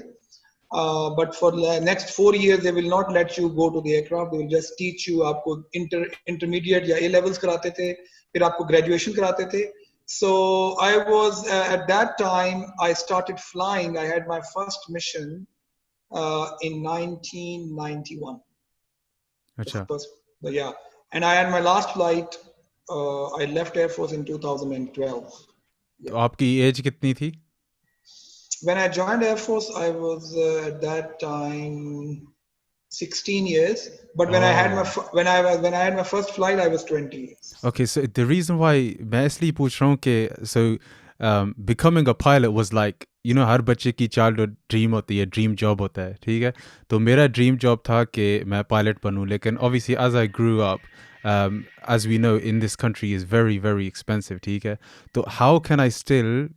Speaker 2: but for the next 4 years they will not let you go to the aircraft. They will just teach you. आपको intermediate या A levels कराते थे, फिर आपको graduation कराते थे. So I was at that time I started flying. I had my first mission in 1991.
Speaker 3: अच्छा.
Speaker 2: Yeah, and I had my last flight. I left Air Force in 2012.
Speaker 3: तो आपकी एज कितनी थी?
Speaker 2: When I joined Air Force, I was at that time 16 years. But when I had my first flight, I was 20 years.
Speaker 3: Okay, so the reason why मैं इसलिए पूछ रहा हूँ कि so becoming a pilot was like, you know, हर बच्चे की childhood dream होती है, dream job होता है, ठीक है? तो मेरा dream job था कि मैं pilot बनूं, लेकिन obviously as I grew up, as we know, in this country is very, very expensive, ठीक है? So how can I still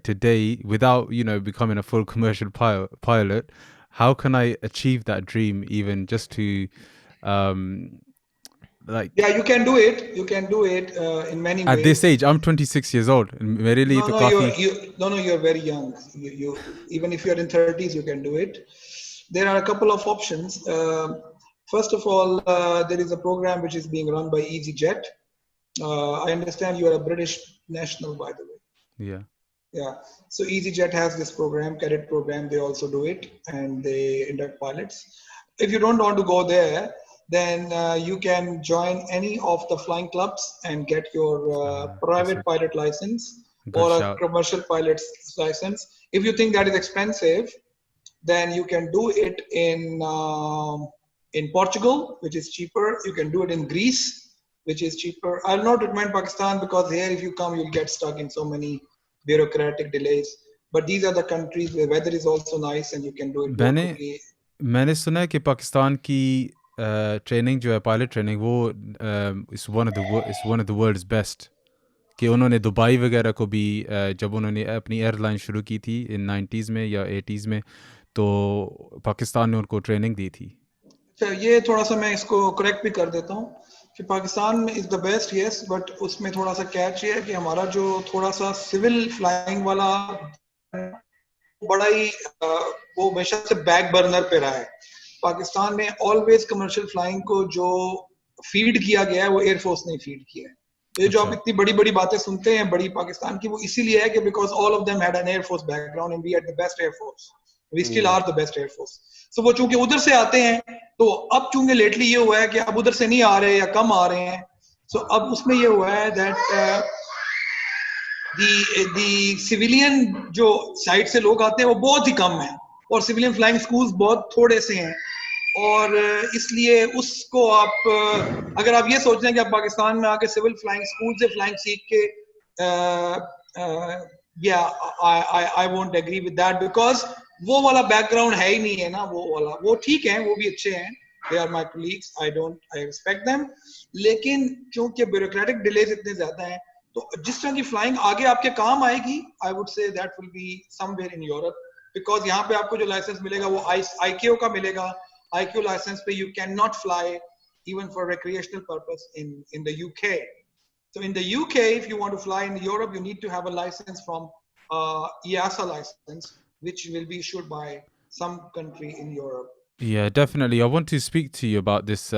Speaker 3: today, without, you know, becoming a full commercial pilot, how can I achieve that dream, even just to like,
Speaker 2: yeah, you can do it in many ways.
Speaker 3: at this age I'm 26 years old, मेरे लिए तो काफी
Speaker 2: you're very young. You even if you're in 30s, you can do it. There are a couple of options. First of all, there is a program which is being run by EasyJet. I understand you are a British national, by the way. Yeah. So EasyJet has this program, cadet program. They also do it, and they induct pilots. If you don't want to go there, then you can join any of the flying clubs and get your private pilot license or a commercial pilot's license. If you think that is expensive, then you can do it in Portugal, which is cheaper. You can do it in Greece, which is cheaper. I'll not recommend Pakistan because here, if you come, you'll get stuck in so many bureaucratic delays. But these are the countries where weather is also nice and you can do it quickly.
Speaker 3: मैंने सुना है कि पाकिस्तान की training जो है, pilot training, वो is one of the world's best. कि उन्होंने दुबई वगैरह को भी जब उन्होंने अपनी एयरलाइन शुरू की थी इन 90s में या 80s में, तो पाकिस्तान ने उनको ट्रेनिंग दी थी.
Speaker 2: ये थोड़ा सा मैं इसको करेक्ट भी कर देता हूँ कि पाकिस्तान में is the best, yes, but उसमें थोड़ा सा कैच ये है कि हमारा जो थोड़ा सा सिविल फ्लाइंग वाला बड़ा ही वो हमेशा से बैक बर्नर पे रहा है. पाकिस्तान में ऑलवेज कमर्शियल फ्लाइंग को जो फीड किया गया है वो एयरफोर्स ने फीड किया है. ये जो आप इतनी बड़ी बड़ी बातें सुनते हैं बड़ी पाकिस्तान की, वो इसीलिए है कि because all of them had an air force background and we had the best air force. We still are the best air force. So वो चूंकि उधर से आते हैं, तो अब चूंकि लेटली ये हुआ है कि अब उधर से नहीं आ रहे या कम आ रहे हैं. सो अब उसमें ये हुआ है दैट दी सिविलियन जो साइड से लोग आते हैं वो बहुत ही कम है और सिविलियन फ्लाइंग स्कूल्स बहुत थोड़े से हैं. और इसलिए उसको आप अगर आप ये सोच रहे हैं कि आप पाकिस्तान में आके सिविल फ्लाइंग स्कूल से फ्लाइंग सीख के I won't agree with that because वो वाला बैकग्राउंड है ही नहीं है ना. वो वाला वो ठीक है, वो भी अच्छे हैं, they are my colleagues, I respect them. लेकिन क्योंकि ब्यूरोक्रेटिक डिलेज इतने ज्यादा हैं, तो जिस तरह की फ्लाइंग आगे आपके काम आएगी, I would say that will be somewhere in Europe. Because यहाँ पे आपको जो लाइसेंस मिलेगा वो ICAO का मिलेगा. ICAO license पे you cannot fly even for recreational purpose in the UK. So in the UK, if you want to fly in Europe, you need to have a license from EASA license, which will be issued by some country in Europe.
Speaker 3: Yeah, definitely. I want to speak to you about this,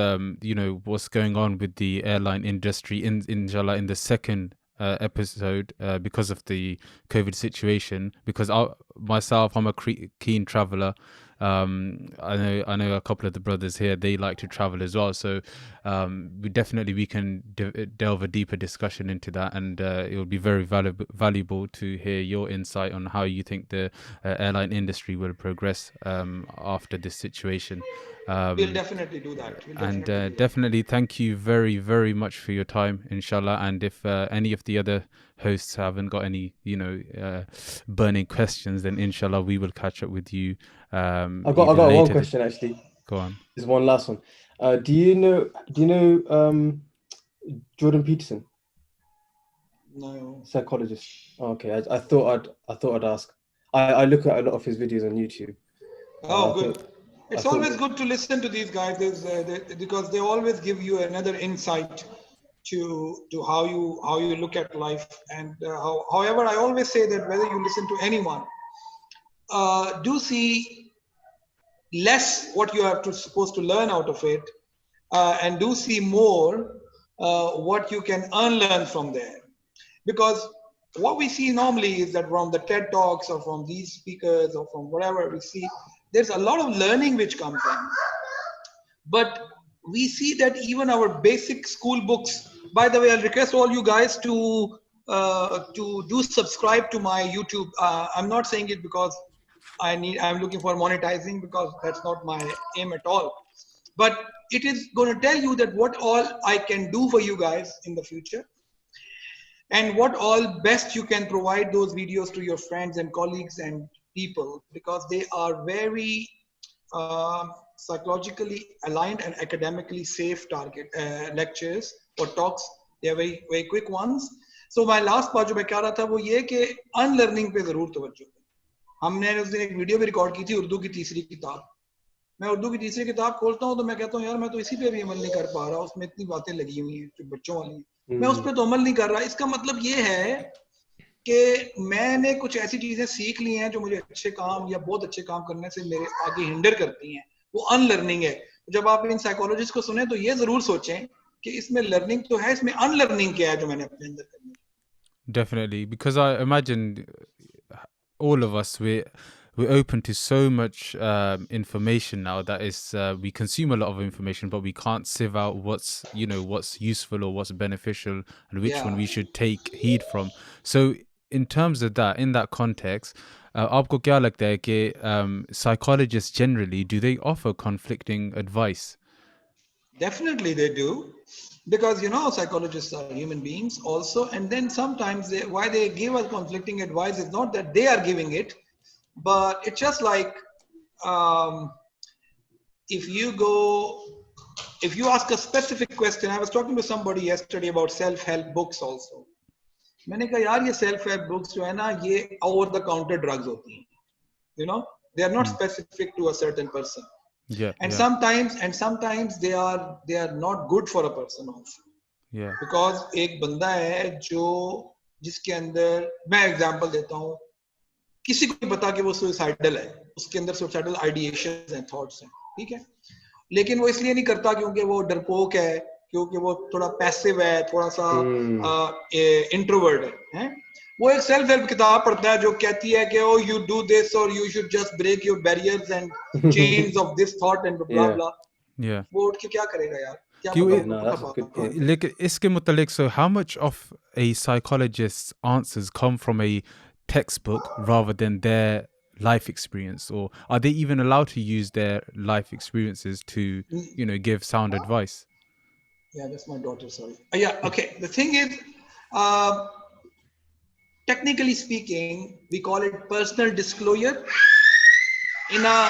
Speaker 3: you know, what's going on with the airline industry inshallah in the second episode because of the COVID situation, because myself, I'm a keen traveler. I know a couple of the brothers here, they like to travel as well, so we can delve a deeper discussion into that, and it will be very valuable to hear your insight on how you think the airline industry will progress after this situation.
Speaker 2: We'll definitely do that.
Speaker 3: Definitely thank you very, very much for your time, inshallah. And if any of the other hosts haven't got any, you know, burning questions, then inshallah we will catch up with you.
Speaker 4: I've got one question actually.
Speaker 3: Go on.
Speaker 4: There's one last one. Do you know Jordan Peterson?
Speaker 2: No.
Speaker 4: Psychologist. Oh, okay. I thought I'd ask. I look at a lot of his videos on YouTube.
Speaker 2: Oh, good. It's always good to listen to these guys because they always give you another insight to how you look at life. And however, I always say that whether you listen to anyone, do see less what you are supposed to learn out of it, and do see more what you can unlearn from there. Because what we see normally is that from the TED Talks or from these speakers or from whatever we see, there's a lot of learning which comes in. But we see that even our basic school books, by the way, I'll request all you guys to do subscribe to my YouTube. I'm not saying it because I'm looking for monetizing, because that's not my aim at all. But it is going to tell you that what all I can do for you guys in the future. and what all best you can provide those videos to your friends and colleagues and people, because they are very psychologically aligned and academically safe target lectures or talks. They are very very quick ones. So my last part जो मैं कह रहा था वो ये कि unlearning पे जरूर तवज्जो दें. हमने उस दिन एक वीडियो भी रिकॉर्ड की थी उर्दू की तीसरी किताब. मैं उर्दू की तीसरी किताब खोलता हूँ तो मैं कहता हूँ यार मैं तो इसी पे भी अमल नहीं कर पा रहा, उसमें इतनी बातें लगी हुई हैं जो बच्चों वाली हैं, मैं उस पर तो अमल नहीं कर रहा. इसका मतलब ये है कि मैंने कुछ ऐसी चीजें सीख ली हैं जो मुझे अच्छे काम या बहुत अच्छे काम करने से मेरे आगे हिंडर करती हैं, वो अनलर्निंग है. जब आप इन साइकोलॉजिस्ट को सुने तो ये जरूर सोचें कि इसमें लर्निंग तो है, इसमें अनलर्निंग क्या है जो मैंने अपने अंदर करनी है.
Speaker 3: Definitely, because I imagine all of us, we're open to so much information now that is we consume a lot of information, but we can't sieve out what's useful or what's beneficial and which one we should take heed from. So in terms of that, in that context, आपको क्या लगता है कि psychologists generally, do they offer conflicting advice?
Speaker 2: Definitely they do, because psychologists are human beings also, and then sometimes why they give us conflicting advice is not that they are giving it, but it's just like if you ask a specific question. I was talking to somebody yesterday about self-help books also. मैंने कहा यार ये self-help books जो है ना ये over the counter drugs होती हैं, they are not specific to a certain person. And sometimes they are not good for a person also. Because एक बंदा है जिसके अंदर, मैं एग्जांपल देता हूँ, किसी को पता कि वो सुसाइडल है, उसके अंदर सुसाइडल आइडिएशंस हैं, थॉट्स हैं, ठीक है, लेकिन वो इसलिए नहीं करता क्योंकि वो डरपोक है, क्योंकि वो थोड़ा पैसिव है, थोड़ा सा इंट्रोवर्ट है. वो एक सेल्फ हेल्प किताब पढ़ता है जो कहती है कि ओ यू डू दिस और you should just break your barriers and chains of this thought and blah blah. वो उठ के क्या करेगा यार?
Speaker 3: लेकिन इसके मुतालिक, so how much of a psychologist's answers come from a textbook rather than their life experience, or are they even allowed to use their life experiences to give sound advice?
Speaker 2: Yeah, that's my daughter, sorry. Yeah, okay. The thing is, technically speaking, we call it personal disclosure. In a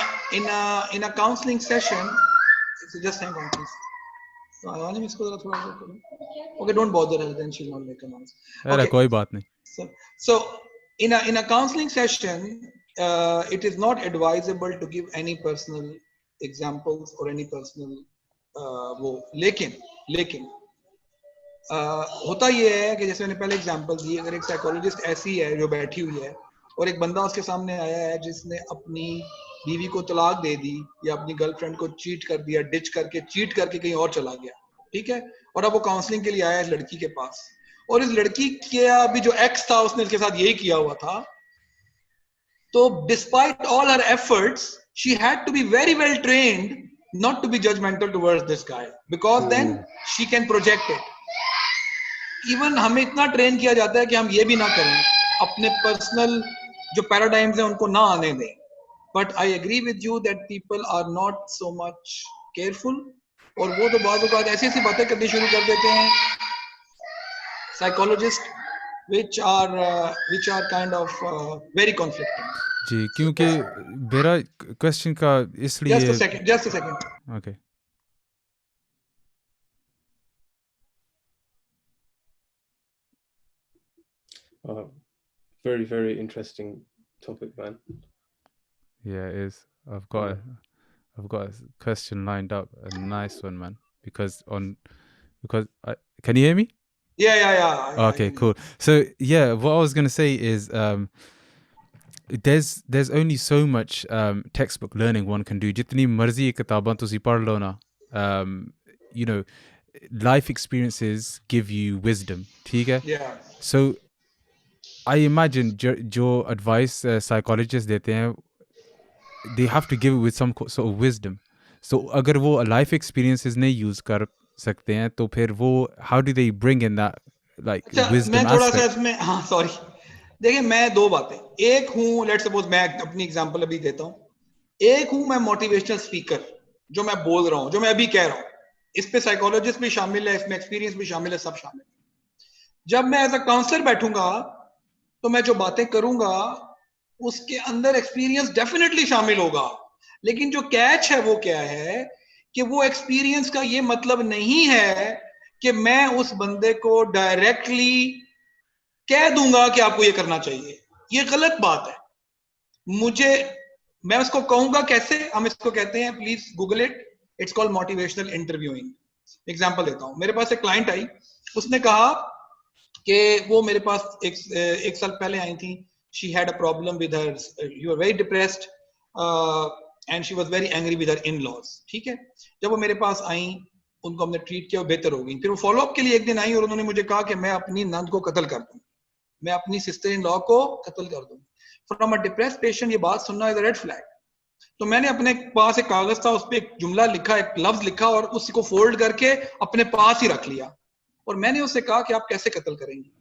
Speaker 2: counseling session, so just hang on, please. Okay, don't bother her, then she'll not make a noise.
Speaker 3: Okay. कोई बात नहीं.
Speaker 2: So in a counseling session, it is not advisable to give any personal examples or any personal लेकिन होता ये है कि जैसे मैंने पहले एग्जांपल दी, अगर एक साइकोलॉजिस्ट ऐसी है जो बैठी हुई है और एक बंदा उसके सामने आया है जिसने अपनी बीवी को तलाक दे दी या अपनी गर्लफ्रेंड को चीट कर दिया, चीट करके कहीं और चला गया, ठीक है, और अब वो काउंसलिंग के लिए आया इस लड़की के पास, और इस लड़की के अभी जो एक्स था उसने इसके साथ यही किया हुआ था, तो despite all her efforts she had to be very well trained not to be judgmental towards this guy, because then she can project it. Even हमें इतना ट्रेन किया जाता है कि हम ये भी ना करें, अपने पर्सनल जो पैराडाइम्स हैं उनको ना आने दें. But I agree with you that people are not so much careful, और वो तो बाद औक़ात ऐसी बातें करनी शुरू कर देते हैं psychologists which are kind of very conflicting.
Speaker 3: जी, क्योंकि मेरा क्वेश्चन का इसलिए
Speaker 2: just a second.
Speaker 3: Okay.
Speaker 4: Very, very interesting topic, man.
Speaker 3: Yeah, it is. I've got a question lined up, a nice one, man. Because can you hear me?
Speaker 2: Yeah.
Speaker 3: Okay, cool. So yeah, what I was gonna say is there's only so much textbook learning one can do. जितनी मर्जी किताबां तुसी पढ़ लो ना, life experiences give you wisdom, ठीक है?
Speaker 2: Yeah.
Speaker 3: So I imagine जो advice psychologists देते हैं, they have to give it with some sort of wisdom. So अगर वो life experiences नहीं use कर सकते हैं तो फिर वो how do they bring in that like wisdom
Speaker 2: मैं थोड़ा सा
Speaker 3: aspect?
Speaker 2: इसमें sorry, देखिए मैं दो बातें, एक हूँ लेट्स सपोज मैं अपनी एग्जांपल अभी देता हूँ, एक हूँ मैं मोटिवेशनल स्पीकर, जो मैं बोल रहा हूँ, जो मैं अभी कह रहा हूँ, इस पे साइकोलॉजिस्ट भी शामिल है, इसमें एक्सपीरियंस भी शामिल है, सब शामिल है. जब मैं एज अ काउंसलर बैठूंगा तो मैं जो बातें करूंगा उसके अंदर एक्सपीरियंस डेफिनेटली शामिल होगा, लेकिन जो कैच है वो क्या है कि वो एक्सपीरियंस का ये मतलब नहीं है कि मैं उस बंदे को डायरेक्टली कह दूंगा कि आपको ये करना चाहिए। ये गलत बात है। मुझे, मैं उसको कहूंगा कैसे, हम इसको कहते हैं, please Google it, it's called motivational interviewing. Example देता हूं, मेरे पास एक क्लाइंट आई, उसने कहा कि वो मेरे पास एक साल पहले आई थी, she had a problem with her, you are very depressed and she was very angry with her in laws. ठीक है, जब वो मेरे पास आई, उनको हमने ट्रीट किया, वो बेहतर हो गई। फिर वो फॉलोअप के लिए एक दिन आई और उन्होंने मुझे कहा कि मैं अपनी नंद को कत्ल कर दूं, मैं अपनी सिस्टर इन लॉ को कत्ल कर दूं। फ्रॉम अ डिप्रेस्ड पेशेंट ये बात सुनना इज अ रेड फ्लैग। तो मैंने अपने पास एक कागज था, उस पर एक जुमला लिखा, एक लफ्ज लिखा और उसको फोल्ड करके अपने पास ही रख लिया। और मैंने उससे कहा कि आप कैसे कत्ल करेंगी?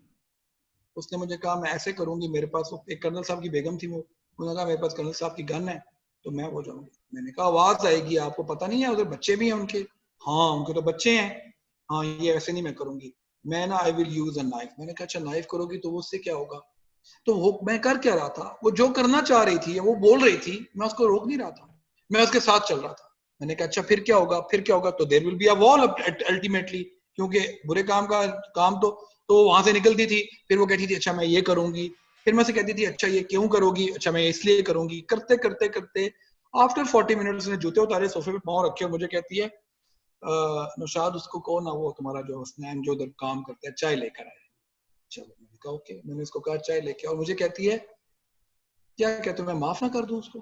Speaker 2: उसने मुझे कहा मैं ऐसे करूंगी, मेरे पास एक कर्नल साहब की बेगम थी, वो उन्होंने कहा मेरे पास कर्नल साहब की गन है तो मैं वो जाऊंगी। मैंने कहा आवाज आएगी, आपको पता नहीं है उधर बच्चे भी हैं उनके? हाँ उनके तो बच्चे हैं। हाँ ये ऐसे नहीं मैं करूंगी, मैं ना I will use a knife. मैंने कहा अच्छा नाइफ करोगी तो उससे क्या होगा? तो वो मैं कर क्या रहा था, वो जो करना चाह रही थी, वो बोल रही थी, मैं उसको रोक नहीं रहा था, मैं उसके साथ चल रहा था। मैंने कहा अच्छा फिर क्या होगा, फिर क्या होगा? तो there will be a wall ultimately, क्योंकि बुरे काम का काम तो वहां से निकलती थी। फिर वो कहती थी अच्छा मैं ये करूंगी, फिर मैं से कहती थी अच्छा ये क्यों करोगी, अच्छा मैं इसलिए करूंगी। करते करते करते आफ्टर 40 मिनट्स ने जूते उतारे, सोफे पे पाँव रखे और मुझे कहती है नौशाद उसको कहो ना, वो तुम्हारा जो हसनैन जो उधर काम करता है चाय लेकर आए। चलो मैंने कहा ओके, मैंने उसको कहा चाय लेके, और मुझे कहती है क्या कहते हो मैं माफ ना कर दूं उसको?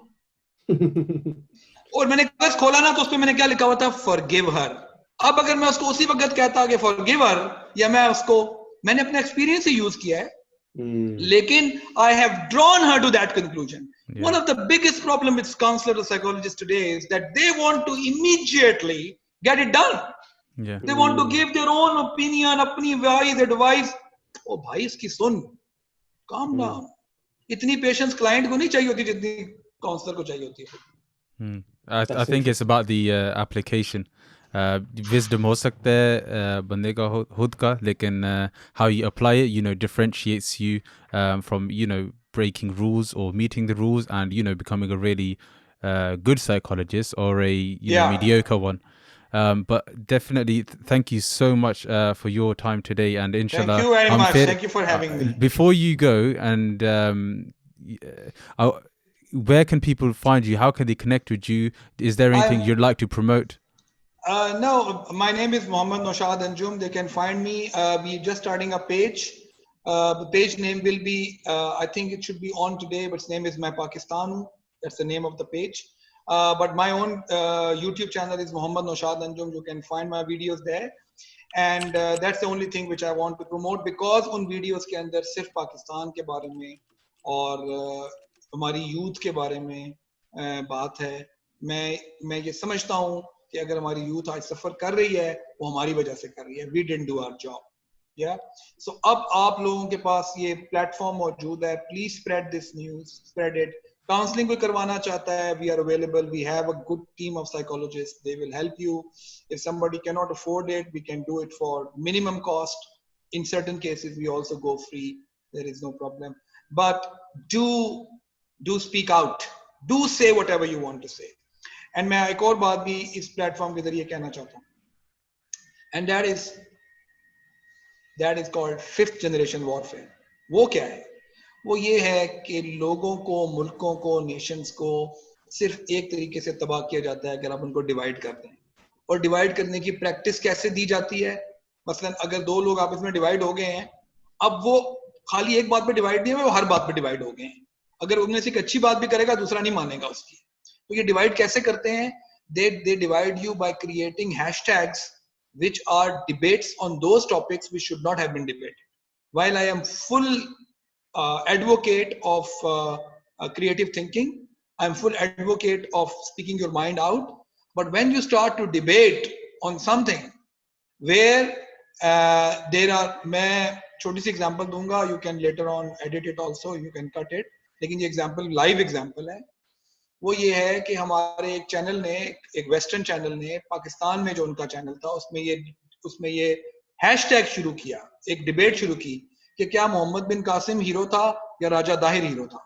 Speaker 2: और मैंने कागज खोला ना तो उसमें मैंने क्या लिखा हुआ था, फॉरगिव हर। अब अगर मैं उसको उसी वक्त कहता कि फॉरगिव हर, या मैं उसको, मैंने अपना एक्सपीरियंस ही यूज किया है, लेकिन I have drawn her to that conclusion. One of the biggest problem with counselors or psychologists today is that they want to immediately get it done.
Speaker 3: Yeah.
Speaker 2: They want to give their own opinion, अपनी wise advice. ओ भाई इसकी सुन, calm down. इतनी patience client को नहीं चाहिए होती जितनी counsellor को चाहिए होती है।
Speaker 3: I think it's about the application. Wisdom हो सकता है बंदे का खुद का, लेकिन how you apply it, you know, differentiates you from, you know, breaking rules or meeting the rules and, you know, becoming a really good psychologist or a, you know, mediocre one. But definitely, thank you so much for your time today, and inshallah.
Speaker 2: Thank you very much. Thank you for having me.
Speaker 3: Before you go, and where can people find you? How can they connect with you? Is there anything you'd like to promote?
Speaker 2: No, my name is Muhammad Naushad Anjum. They can find me. We're just starting a page. The page name will be, I think it should be on today, but its name is My Pakistan. That's the name of the page. But my own YouTube channel is Muhammad Naushad Anjum. You can find my videos there. And that's the only thing which I want to promote, because उन videos के अंदर सिर्फ पाकिस्तान के बारे में और हमारी youth के बारे में बात है। मैं ये समझता हूँ कि अगर हमारी यूथ आज सफर कर रही है वो हमारी वजह से कर रही है। We didn't do our job. Yeah. So अब आप लोगों के पास ये प्लेटफॉर्म मौजूद है, please spread this news, spread it. Counselling कोई करवाना चाहता है, we are available. We have a good team of psychologists. They will help you. If somebody cannot afford it, we can do it for minimum cost. In certain cases, we also go free. There is no problem. But do speak out. Do say whatever you want to say. And मैं एक और बात भी इस platform के जरिए कहना चाहता हूँ, and that is called fifth generation warfare. वो क्या है? वो ये है कि लोगों को, मुल्कों को, नेशंस को सिर्फ एक तरीके से तबाह किया जाता है अगर आप उनको डिवाइड करते हैं। और डिवाइड करने की प्रैक्टिस कैसे दी जाती है? मसलन अगर दो लोग आपस में डिवाइड हो गए हैं, अब वो खाली एक बात पे डिवाइड नहीं है, वो हर बात पे डिवाइड हो गए हैं। अगर उनमें से एक अच्छी बात भी करेगा, दूसरा नहीं मानेगा उसकी। तो ये डिवाइड कैसे करते हैं? They divide you by creating hashtags which are debates on those topics which should not have been debated. While I am full advocate of creative thinking, I am full advocate of speaking your mind out. But when you start to debate on something where there are, मैं छोटी सी example दूंगा, you can later on edit it also, you can cut it, लेकिन ये example live example है। वो ये है कि हमारे एक चैनल ने, एक वेस्टर्न चैनल ने, पाकिस्तान में जो उनका चैनल था उसमें ये हैशटैग शुरू किया, एक डिबेट शुरू की कि क्या मोहम्मद बिन कासिम हीरो था या राजा दाहिर हीरो था।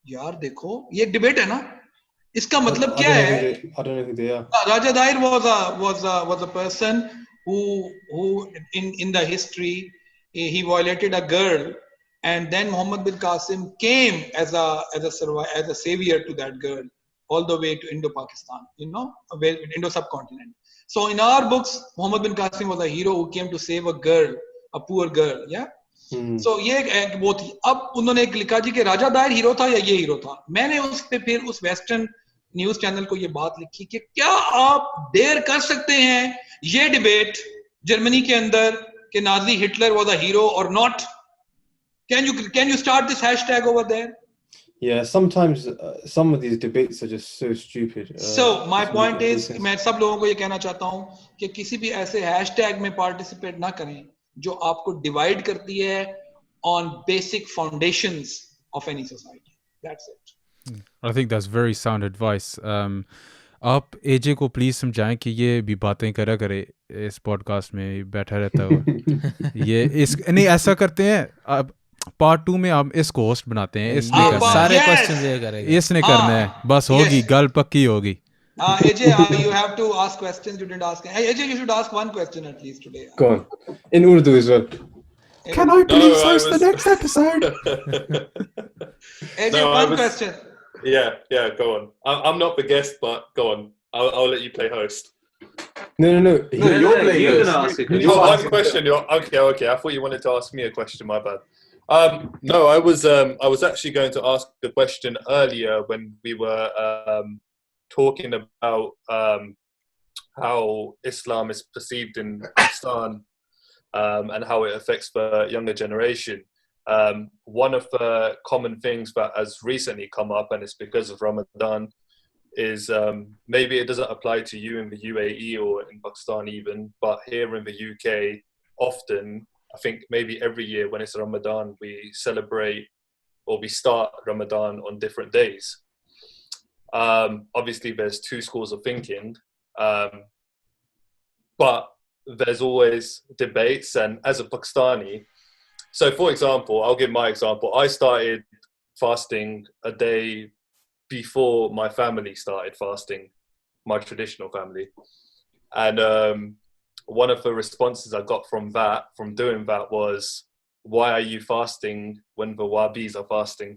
Speaker 2: यार देखो ये एक डिबेट है ना, इसका मतलब क्या है?
Speaker 4: I don't know who they are.
Speaker 2: Raja Dair was a person who in the history he violated a girl, and then Muhammad bin Qasim came as a savior to that girl all the way to Indo-Pakistan, Indo subcontinent. So in our books, Muhammad bin Qasim was a hero who came to save a girl, a poor girl, yeah. So ये वो थी। अब उन्होंने एक लिखा जी कि राजा दायर hero था या ये हीरो था। मैंने उस पे फिर उस वेस्टर्न न्यूज चैनल को ये बात लिखी कि क्या आप डेयर कर सकते हैं ये डिबेट जर्मनी के अंदर कि Nazi Hitler was a hero और not? can you start this hashtag over there?
Speaker 4: Yeah, sometimes some of these debates are just so stupid.
Speaker 2: So my point is मैं सब लोगों को ये कहना चाहता हूँ कि किसी भी ऐसे हैशटैग में पार्टिसिपेट ना करें जो आपको डिवाइड करती है on basic foundations of any society. That's it.
Speaker 3: I think that's very sound advice. आप एजे को प्लीज समझाएं कि ये भी बातें करा करे, इस पॉडकास्ट में बैठा रहता हुआ ये इस नहीं ऐसा करते हैं। अब पार्ट 2 में आप इसको होस्ट बनाते हैं, इसने करना है,
Speaker 1: सारे क्वेश्चंस ये करेगा,
Speaker 3: इसने करना है, बस होगी गल पक्की होगी।
Speaker 2: AJ, you have to ask questions you didn't ask. Hey, AJ, you should ask one question at least today.
Speaker 4: Go on. In Urdu as well.
Speaker 3: Can I please host the next episode?
Speaker 2: AJ, one question.
Speaker 5: Yeah, go on. I'm not the guest, but go on. I'll let you play host.
Speaker 4: No.
Speaker 6: You're going to ask it.
Speaker 5: One question. Okay. I thought you wanted to ask me a question. My bad. No, I was actually going to ask the question earlier when we were talking about how Islam is perceived in Pakistan and how it affects the younger generation. One of the common things that has recently come up, and it's because of Ramadan, is maybe it doesn't apply to you in the UAE or in Pakistan even, but here in the UK, often, I think maybe every year when it's Ramadan, we celebrate or we start Ramadan on different days. Obviously, there's two schools of thinking, but there's always debates. And as a Pakistani, so for example, I'll give my example. I started fasting a day before my family started fasting, my traditional family. And one of the responses I got from doing that was, why are you fasting when the Wahhabis are fasting?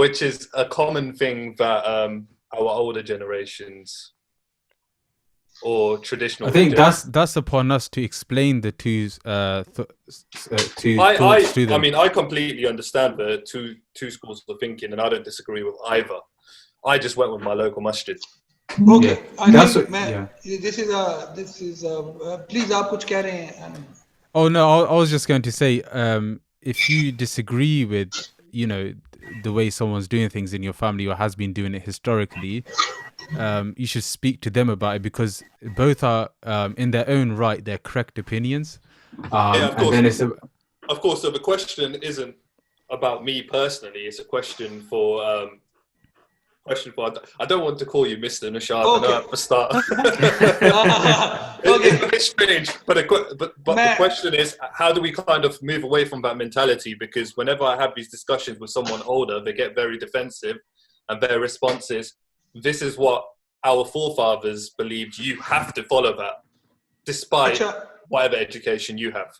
Speaker 5: Which is a common thing that our older generations or traditional.
Speaker 3: I think that's upon us to explain the two thoughts to them.
Speaker 5: I mean, I completely understand the two schools of thinking, and I don't disagree with either. I just went with my local masjid.
Speaker 2: Okay,
Speaker 3: Yeah.
Speaker 2: This is please आप कुछ कह रहे हैं?
Speaker 3: Oh no, I was just going to say, if you disagree with, the way someone's doing things in your family or has been doing it historically, you should speak to them about it, because both are in their own right, they're correct opinions.
Speaker 5: Yeah, of course.
Speaker 3: And then
Speaker 5: Of course, so the question isn't about me personally, it's a question for I don't want to call you Mr. Naushad.
Speaker 2: Okay.
Speaker 5: I know at the start. It's a bit strange, but the question is, how do we kind of move away from that mentality? Because whenever I have these discussions with someone older, they get very defensive, and their response is, this is what our forefathers believed, you have to follow that, despite whatever education you have.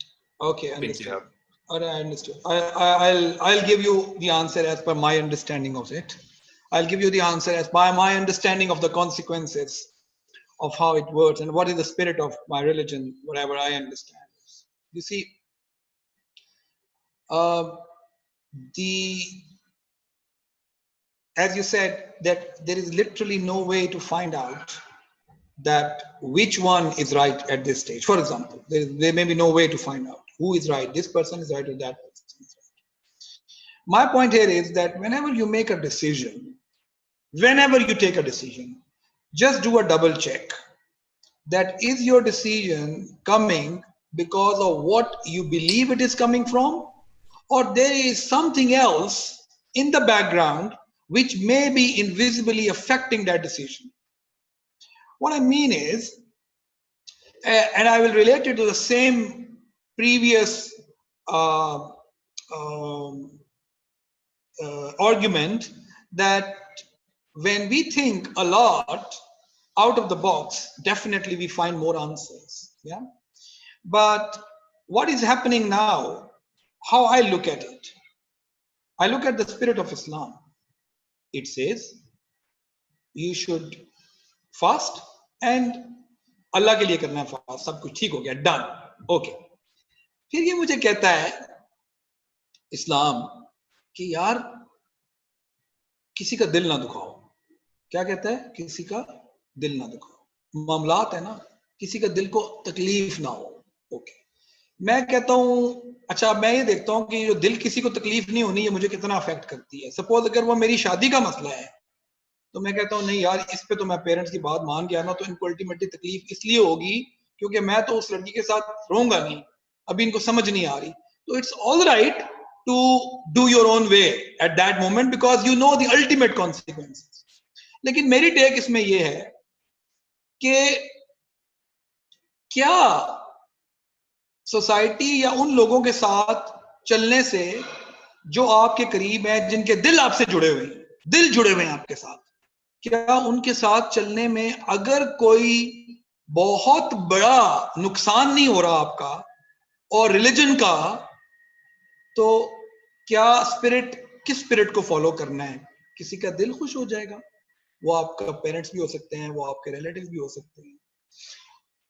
Speaker 2: Okay, understood. All right, I understood. I'll give you the answer as per my understanding of it. I'll give you the answer as by my understanding of the consequences of how it works and what is the spirit of my religion, whatever I understand. You see, as you said, that there is literally no way to find out that which one is right at this stage. For example, there may be no way to find out who is right. This person is right or that person is right. My point here is that whenever you make a decision, whenever you take a decision, just do a double check. That is your decision coming because of what you believe it is coming from, or there is something else in the background which may be invisibly affecting that decision. What I mean is, And I will relate it to the same previous argument that when we think a lot out of the box, definitely we find more answers. Yeah. But what is happening now, how I look at it, I look at the spirit of Islam. It says you should fast and अल्लाह के लिए करना है fast, सब कुछ ठीक हो गया, done, okay. फिर ये मुझे कहता है इस्लाम कि यार किसी का दिल ना दुखाओ। क्या कहता है? किसी का दिल ना दुखाओ। मामलात है ना, किसी का दिल को तकलीफ ना हो। ओके, मैं कहता हूं अच्छा, मैं ये देखता हूं कि जो दिल किसी को तकलीफ नहीं होनी, ये मुझे कितना अफेक्ट करती है। सपोज अगर वो मेरी शादी का मसला है तो मैं कहता हूं नहीं यार, इस पे तो मैं पेरेंट्स की बात मान गया ना, तो इनको अल्टीमेटली तकलीफ इसलिए होगी क्योंकि मैं तो उस लड़की के साथ रहूंगा नहीं, अभी इनको समझ नहीं आ रही। तो it's all right to do your own way at that moment because you know the ultimate consequences. लेकिन मेरी टेक इसमें यह है कि क्या सोसाइटी या उन लोगों के साथ चलने से जो आपके करीब हैं, जिनके दिल आपसे जुड़े हुए हैं, दिल जुड़े हुए हैं आपके साथ, क्या उनके साथ चलने में अगर कोई बहुत बड़ा नुकसान नहीं हो रहा आपका और रिलीजन का, तो क्या स्पिरिट, किस स्पिरिट को फॉलो करना है? किसी का दिल खुश हो जाएगा, वो आपका पेरेंट्स भी हो सकते हैं, वो आपके रिलेटिव्स भी हो सकते हैं।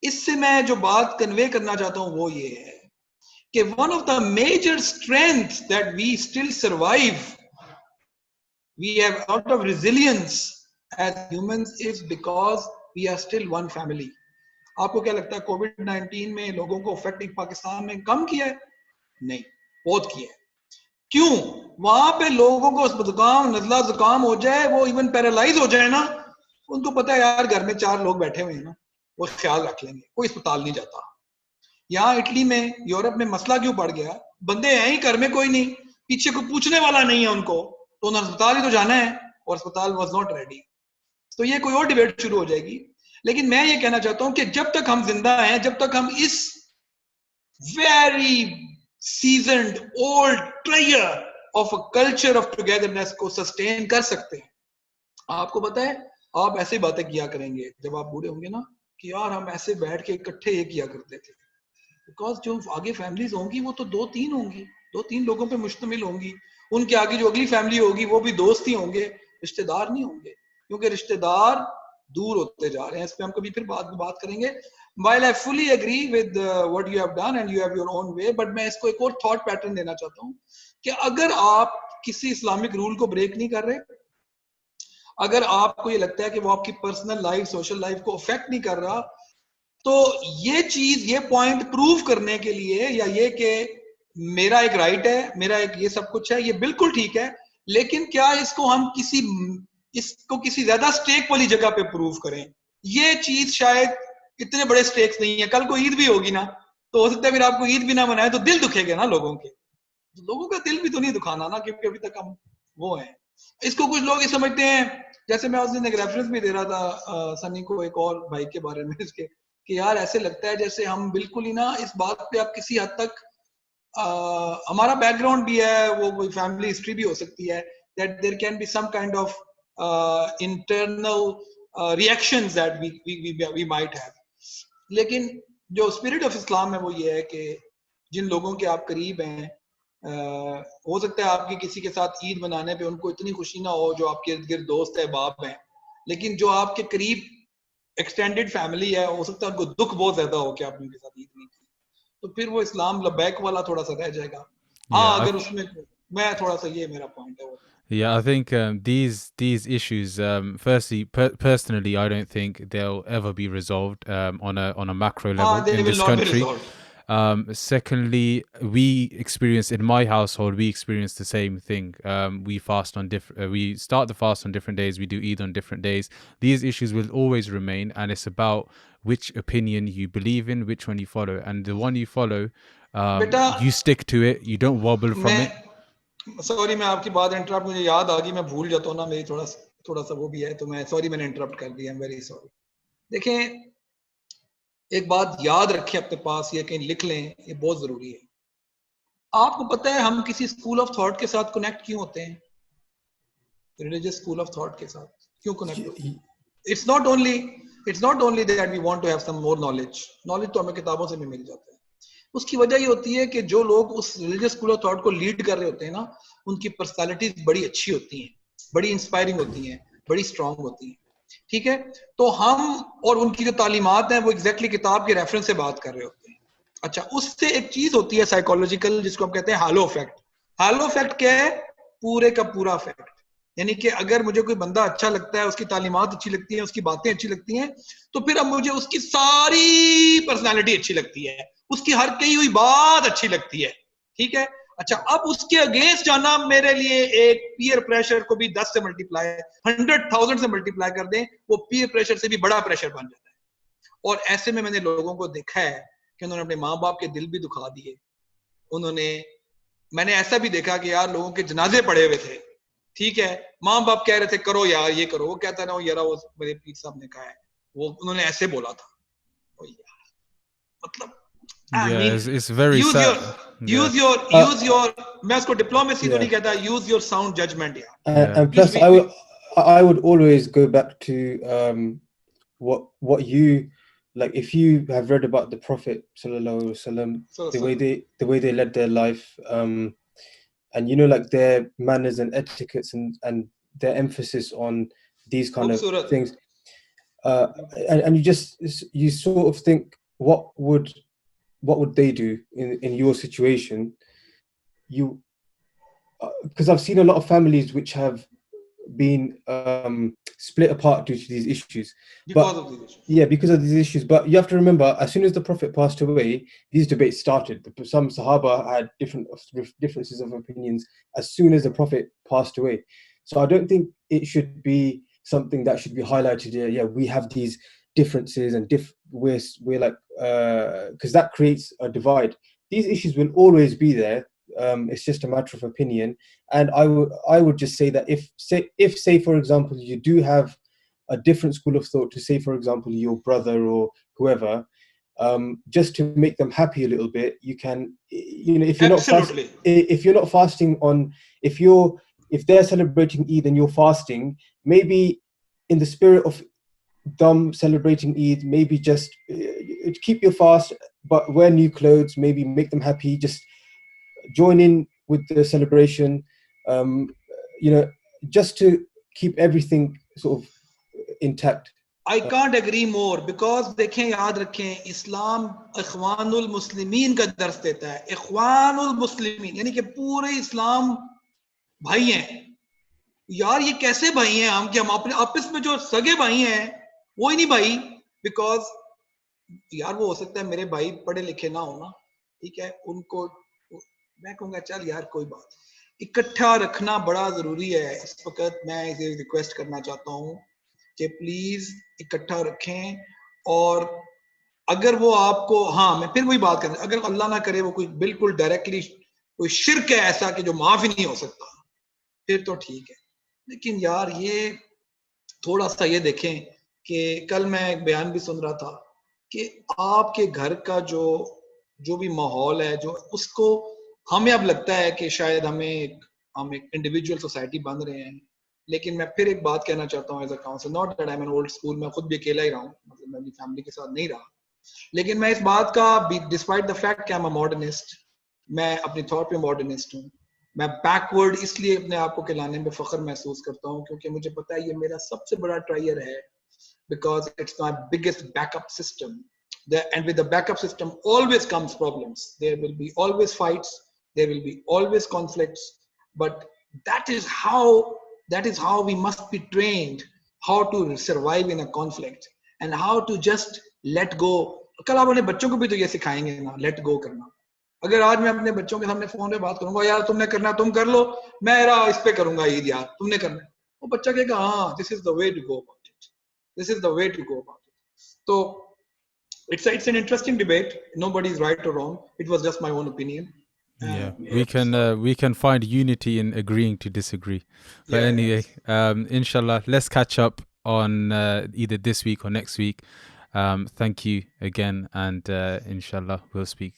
Speaker 2: इससे मैं जो बात कन्वे करना चाहता हूं वो ये है कि one of the major strengths that we still survive, we have out of resilience as humans is because we are still one family. आपको क्या लगता है कोविड-19 में लोगों को इफेक्ट पाकिस्तान में कम किया है? नहीं, बहुत किया है। क्यों? वहां पे लोगों को जुकाम, नजला जुकाम हो जाए, वो इवन पैरालाइज हो जाए ना, उनको पता है यार घर में 4 लोग बैठे हुए हैं ना, वो ख्याल रख लेंगे, कोई अस्पताल नहीं जाता। यहाँ इटली में, यूरोप में मसला क्यों बढ़ गया? बंदे हैं ही, घर में कोई नहीं, पीछे को पूछने वाला नहीं है उनको, तो उन्हें अस्पताल ही तो जाना है, और अस्पताल वाज नॉट रेडी। तो ये कोई और डिबेट शुरू हो जाएगी। लेकिन मैं ये कहना चाहता हूं कि जब तक हम जिंदा हैं, जब तक हम इस very seasoned old ट्रायर of a culture of togetherness को सस्टेन कर सकते हैं। आपको पता है, आप ऐसी बातें किया करेंगे जब आप बूढ़े होंगे ना, कि यार हम ऐसे बैठ के इकट्ठे ये किया करते थे। बिकॉज जो आगे फैमिलीज होंगी वो तो 2-3 होंगी, 2-3 लोगों पे मुश्तमिल होंगी। उनके आगे जो अगली फैमिली होगी वो भी दोस्त ही होंगे, रिश्तेदार नहीं होंगे, क्योंकि रिश्तेदार दूर होते जा रहे हैं। इस पे हम कभी फिर बात करेंगे। While I fully agree with what you have done and you have your own way, but मैं इसको एक और थॉट पैटर्न देना चाहता हूँ कि अगर आप किसी इस्लामिक रूल को ब्रेक नहीं कर रहे, अगर आपको ये लगता है कि वो आपकी पर्सनल लाइफ, सोशल लाइफ को अफेक्ट नहीं कर रहा, तो ये चीज, ये पॉइंट प्रूव करने के लिए, या ये कि मेरा एक राइट है, मेरा एक ये सब कुछ है, ये बिल्कुल ठीक है, लेकिन क्या इसको हम इसको किसी ज्यादा स्टेक वाली जगह पे प्रूव करें? ये चीज शायद इतने बड़े स्टेक्स नहीं है। कल को ईद भी होगी ना, तो हो सकता है फिर आपको ईद भी ना मनाए तो दिल दुखेगा ना लोगों के। लोगों का दिल भी तो नहीं दुखाना ना, क्योंकि अभी तक हम वो है। इसको कुछ लोग ये समझते हैं, जैसे मैं उस दिन एक रेफरेंस भी दे रहा था सनी को, एक और भाई के बारे में, इसके कि यार ऐसे लगता है जैसे हम बिल्कुल ही ना, इस बात पे आप किसी हद तक हमारा बैकग्राउंड भी है, वो कोई फैमिली हिस्ट्री भी हो सकती है, that there can be some kind of internal reactions that we might have. लेकिन जो स्पिरिट ऑफ इस्लाम है वो ये है कि जिन लोगों के आप करीब हैं, हो सकता है आपकी किसी के साथ ईद मनाने पे उनको इतनी खुशी ना हो जो आपके इर्द गिर्द दोस्त है, बाप है, लेकिन जो आपके करीब एक्सटेंडेड फैमिली है, हो सकता है उनको दुख बहुत ज्यादा हो कि आपने उनके साथ ईद नहीं की, तो फिर वो इस्लाम लबैक वाला थोड़ा सा रह जाएगा। हाँ, अगर उसमें मैं थोड़ा सा, ये मेरा पॉइंट है वो।
Speaker 3: Yeah, I think these issues, firstly, personally, I don't think they'll ever be resolved on a macro level in this country. Secondly, we experience, in my household, we experience the same thing. We fast on we start the fast on different days. We do Eid on different days. These issues will always remain, and it's about which opinion you believe in, which one you follow, and the one you follow, you stick to it. You don't wobble from it.
Speaker 2: Sorry, मैं आपकी बात interrupt, मुझे याद आ गई, मैं भूल जाता हूँ ना, मेरी थोड़ा सा वो भी है, तो मैं सॉरी, मैंने इंटरप्ट कर दिया, आई एम वेरी सॉरी। देखें, एक बात याद रखें अपने पास, ये कहीं लिख लें, ये बहुत जरूरी है। आपको पता है हम किसी स्कूल ऑफ थॉट के साथ कनेक्ट क्यों होते हैं? रिलीजियस स्कूल ऑफ थॉट के साथ क्यों कनेक्ट होते हैं? It's not only that we want to have some more knowledge तो हमें किताबों से भी मिल जाता है। उसकी वजह ये होती है कि जो लोग उस रिलीजियस स्कूल ऑफ थॉट को लीड कर रहे होते हैं ना, उनकी पर्सनालिटीज बड़ी अच्छी होती हैं, बड़ी इंस्पायरिंग होती हैं, बड़ी स्ट्रांग होती हैं, ठीक है। तो हम और उनकी जो तालीमात हैं वो एग्जैक्टली किताब के रेफरेंस से बात कर रहे होते हैं। अच्छा, उससे एक चीज होती है साइकोलॉजिकल, जिसको हम कहते हैं हालो इफेक्ट। हालो इफेक्ट क्या है? पूरे का पूरा इफेक्ट। यानी कि अगर मुझे कोई बंदा अच्छा लगता है, उसकी तालीमात अच्छी लगती है, उसकी बातें अच्छी लगती हैं, तो फिर अब मुझे उसकी सारी पर्सनालिटी अच्छी लगती है, उसकी हर कही हुई बात अच्छी लगती है, ठीक है। अच्छा, अब उसके अगेंस्ट जाना मेरे लिए एक पीयर प्रेशर को भी 10 से मल्टीप्लाई 100,000 से मल्टीप्लाई कर दें, वो पीयर प्रेशर से भी बड़ा प्रेशर बन जाता है। और ऐसे में मैंने लोगों को देखा है कि उन्होंने अपने माँ बाप के दिल भी दुखा दिए। मैंने ऐसा भी देखा कि यार लोगों के जनाजे पड़े हुए थे, ठीक है, माँ बाप कह रहे थे करो यार ये करो, वो कहता ना यार वो मेरे पीर साहब ने कहा है, वो उन्होंने ऐसे बोला था। ओ यार, मतलब
Speaker 3: it's very sad.
Speaker 2: use your मैं उसको डिप्लोमेसी तो नहीं कहता, use your sound judgment यार।
Speaker 4: And plus I would always go back to what you like. If you have read about the Prophet sallallahu alaihi wasallam, the way they led their life, and you know, like their manners and etiquettes and their emphasis on these kind of things, and you sort of think, what would they do in your situation? You because I've seen a lot of families which have been split apart due to these issues. Because of these issues. But you have to remember, as soon as the Prophet passed away, these debates started. Some Sahaba had differences of opinions as soon as the Prophet passed away. So I don't think it should be something that should be highlighted here. Yeah, we have these differences and we're like, because that creates a divide. These issues will always be there. It's just a matter of opinion. And I would just say that if say for example you do have a different school of thought to, say for example your brother or whoever, just to make them happy a little bit, you can, you know, if you're not fasting on, if they're celebrating Eid and you're fasting, maybe in the spirit of them celebrating Eid, maybe just keep your fast but wear new clothes, maybe make them happy, just join in with the celebration, you know, just to keep everything sort of intact.
Speaker 2: I can't agree more, because देखें, याद रखें, इस्लाम इख्वानुल मुस्लिमीन का दर्स देता है। इख्वानुल मुस्लिमीन यानी कि पूरे इस्लाम भाई हैं। यार ये कैसे भाई हैं हम, कि हम अपने आपस में जो सगे भाई हैं वो ही नहीं भाई? बिकॉज यार वो हो सकता है मेरे भाई पढ़े लिखे ना हो ना, ठीक है, उनको मैं कहूँगा चल यार कोई बात, इकट्ठा रखना बड़ा जरूरी है। इस वक्त मैं इसे रिक्वेस्ट करना चाहता हूँ कि प्लीज इकट्ठा रखें। और अगर वो आपको, हाँ मैं फिर वही बात कर रहा हूं, अगर अल्लाह ना करे वो कोई बिल्कुल डायरेक्टली कोई शिर्क है ऐसा कि जो माफ ही नहीं हो सकता, फिर तो ठीक है। लेकिन यार ये थोड़ा सा ये देखें कि कल मैं एक बयान भी सुन रहा था कि आपके घर का जो भी माहौल है, जो उसको हमें अब लगता है कि शायद हम एक इंडिविजुअल सोसाइटी बन रहे हैं। लेकिन मैं फिर एक बात कहना चाहता हूँ as a counsellor, not that I am an old school, मैं खुद भी अकेला ही रहा हूँ, मतलब मैं अपनी फैमिली के साथ नहीं रहा, लेकिन मैं इस बात का, डिस्पाइट द फैक्ट कि आई एम अ मॉडर्निस्ट, मैं अपनी थॉट पे मॉडर्निस्ट हूँ, मैं बैकवर्ड इसलिए अपने आप को कहलाने में फख्र महसूस करता हूँ क्योंकि मुझे पता है ये मेरा सबसे बड़ा ट्रायर है, because it's my biggest backup system. And with the backup system always comes problems. There will be always fights, there will be always conflicts, but that is how we must be trained, how to survive in a conflict and how to just let go. कल आप अपने बच्चों को भी तो ये सिखाएंगे ना, let go करना। अगर आज मैं अपने बच्चों के सामने फोन पे बात करूंगा, यार तुमने करना तुम कर लो, मेरा इस पे करूंगा ईद, यार तुमने करना, वो बच्चा कहेगा हाँ this is the way to go about it, this is the way to go about it. So it's an interesting debate, nobody is right or wrong, it was just my own opinion.
Speaker 3: We can find unity in agreeing to disagree. But anyway, inshallah, let's catch up on either this week or next week. Thank you again, and inshallah we'll speak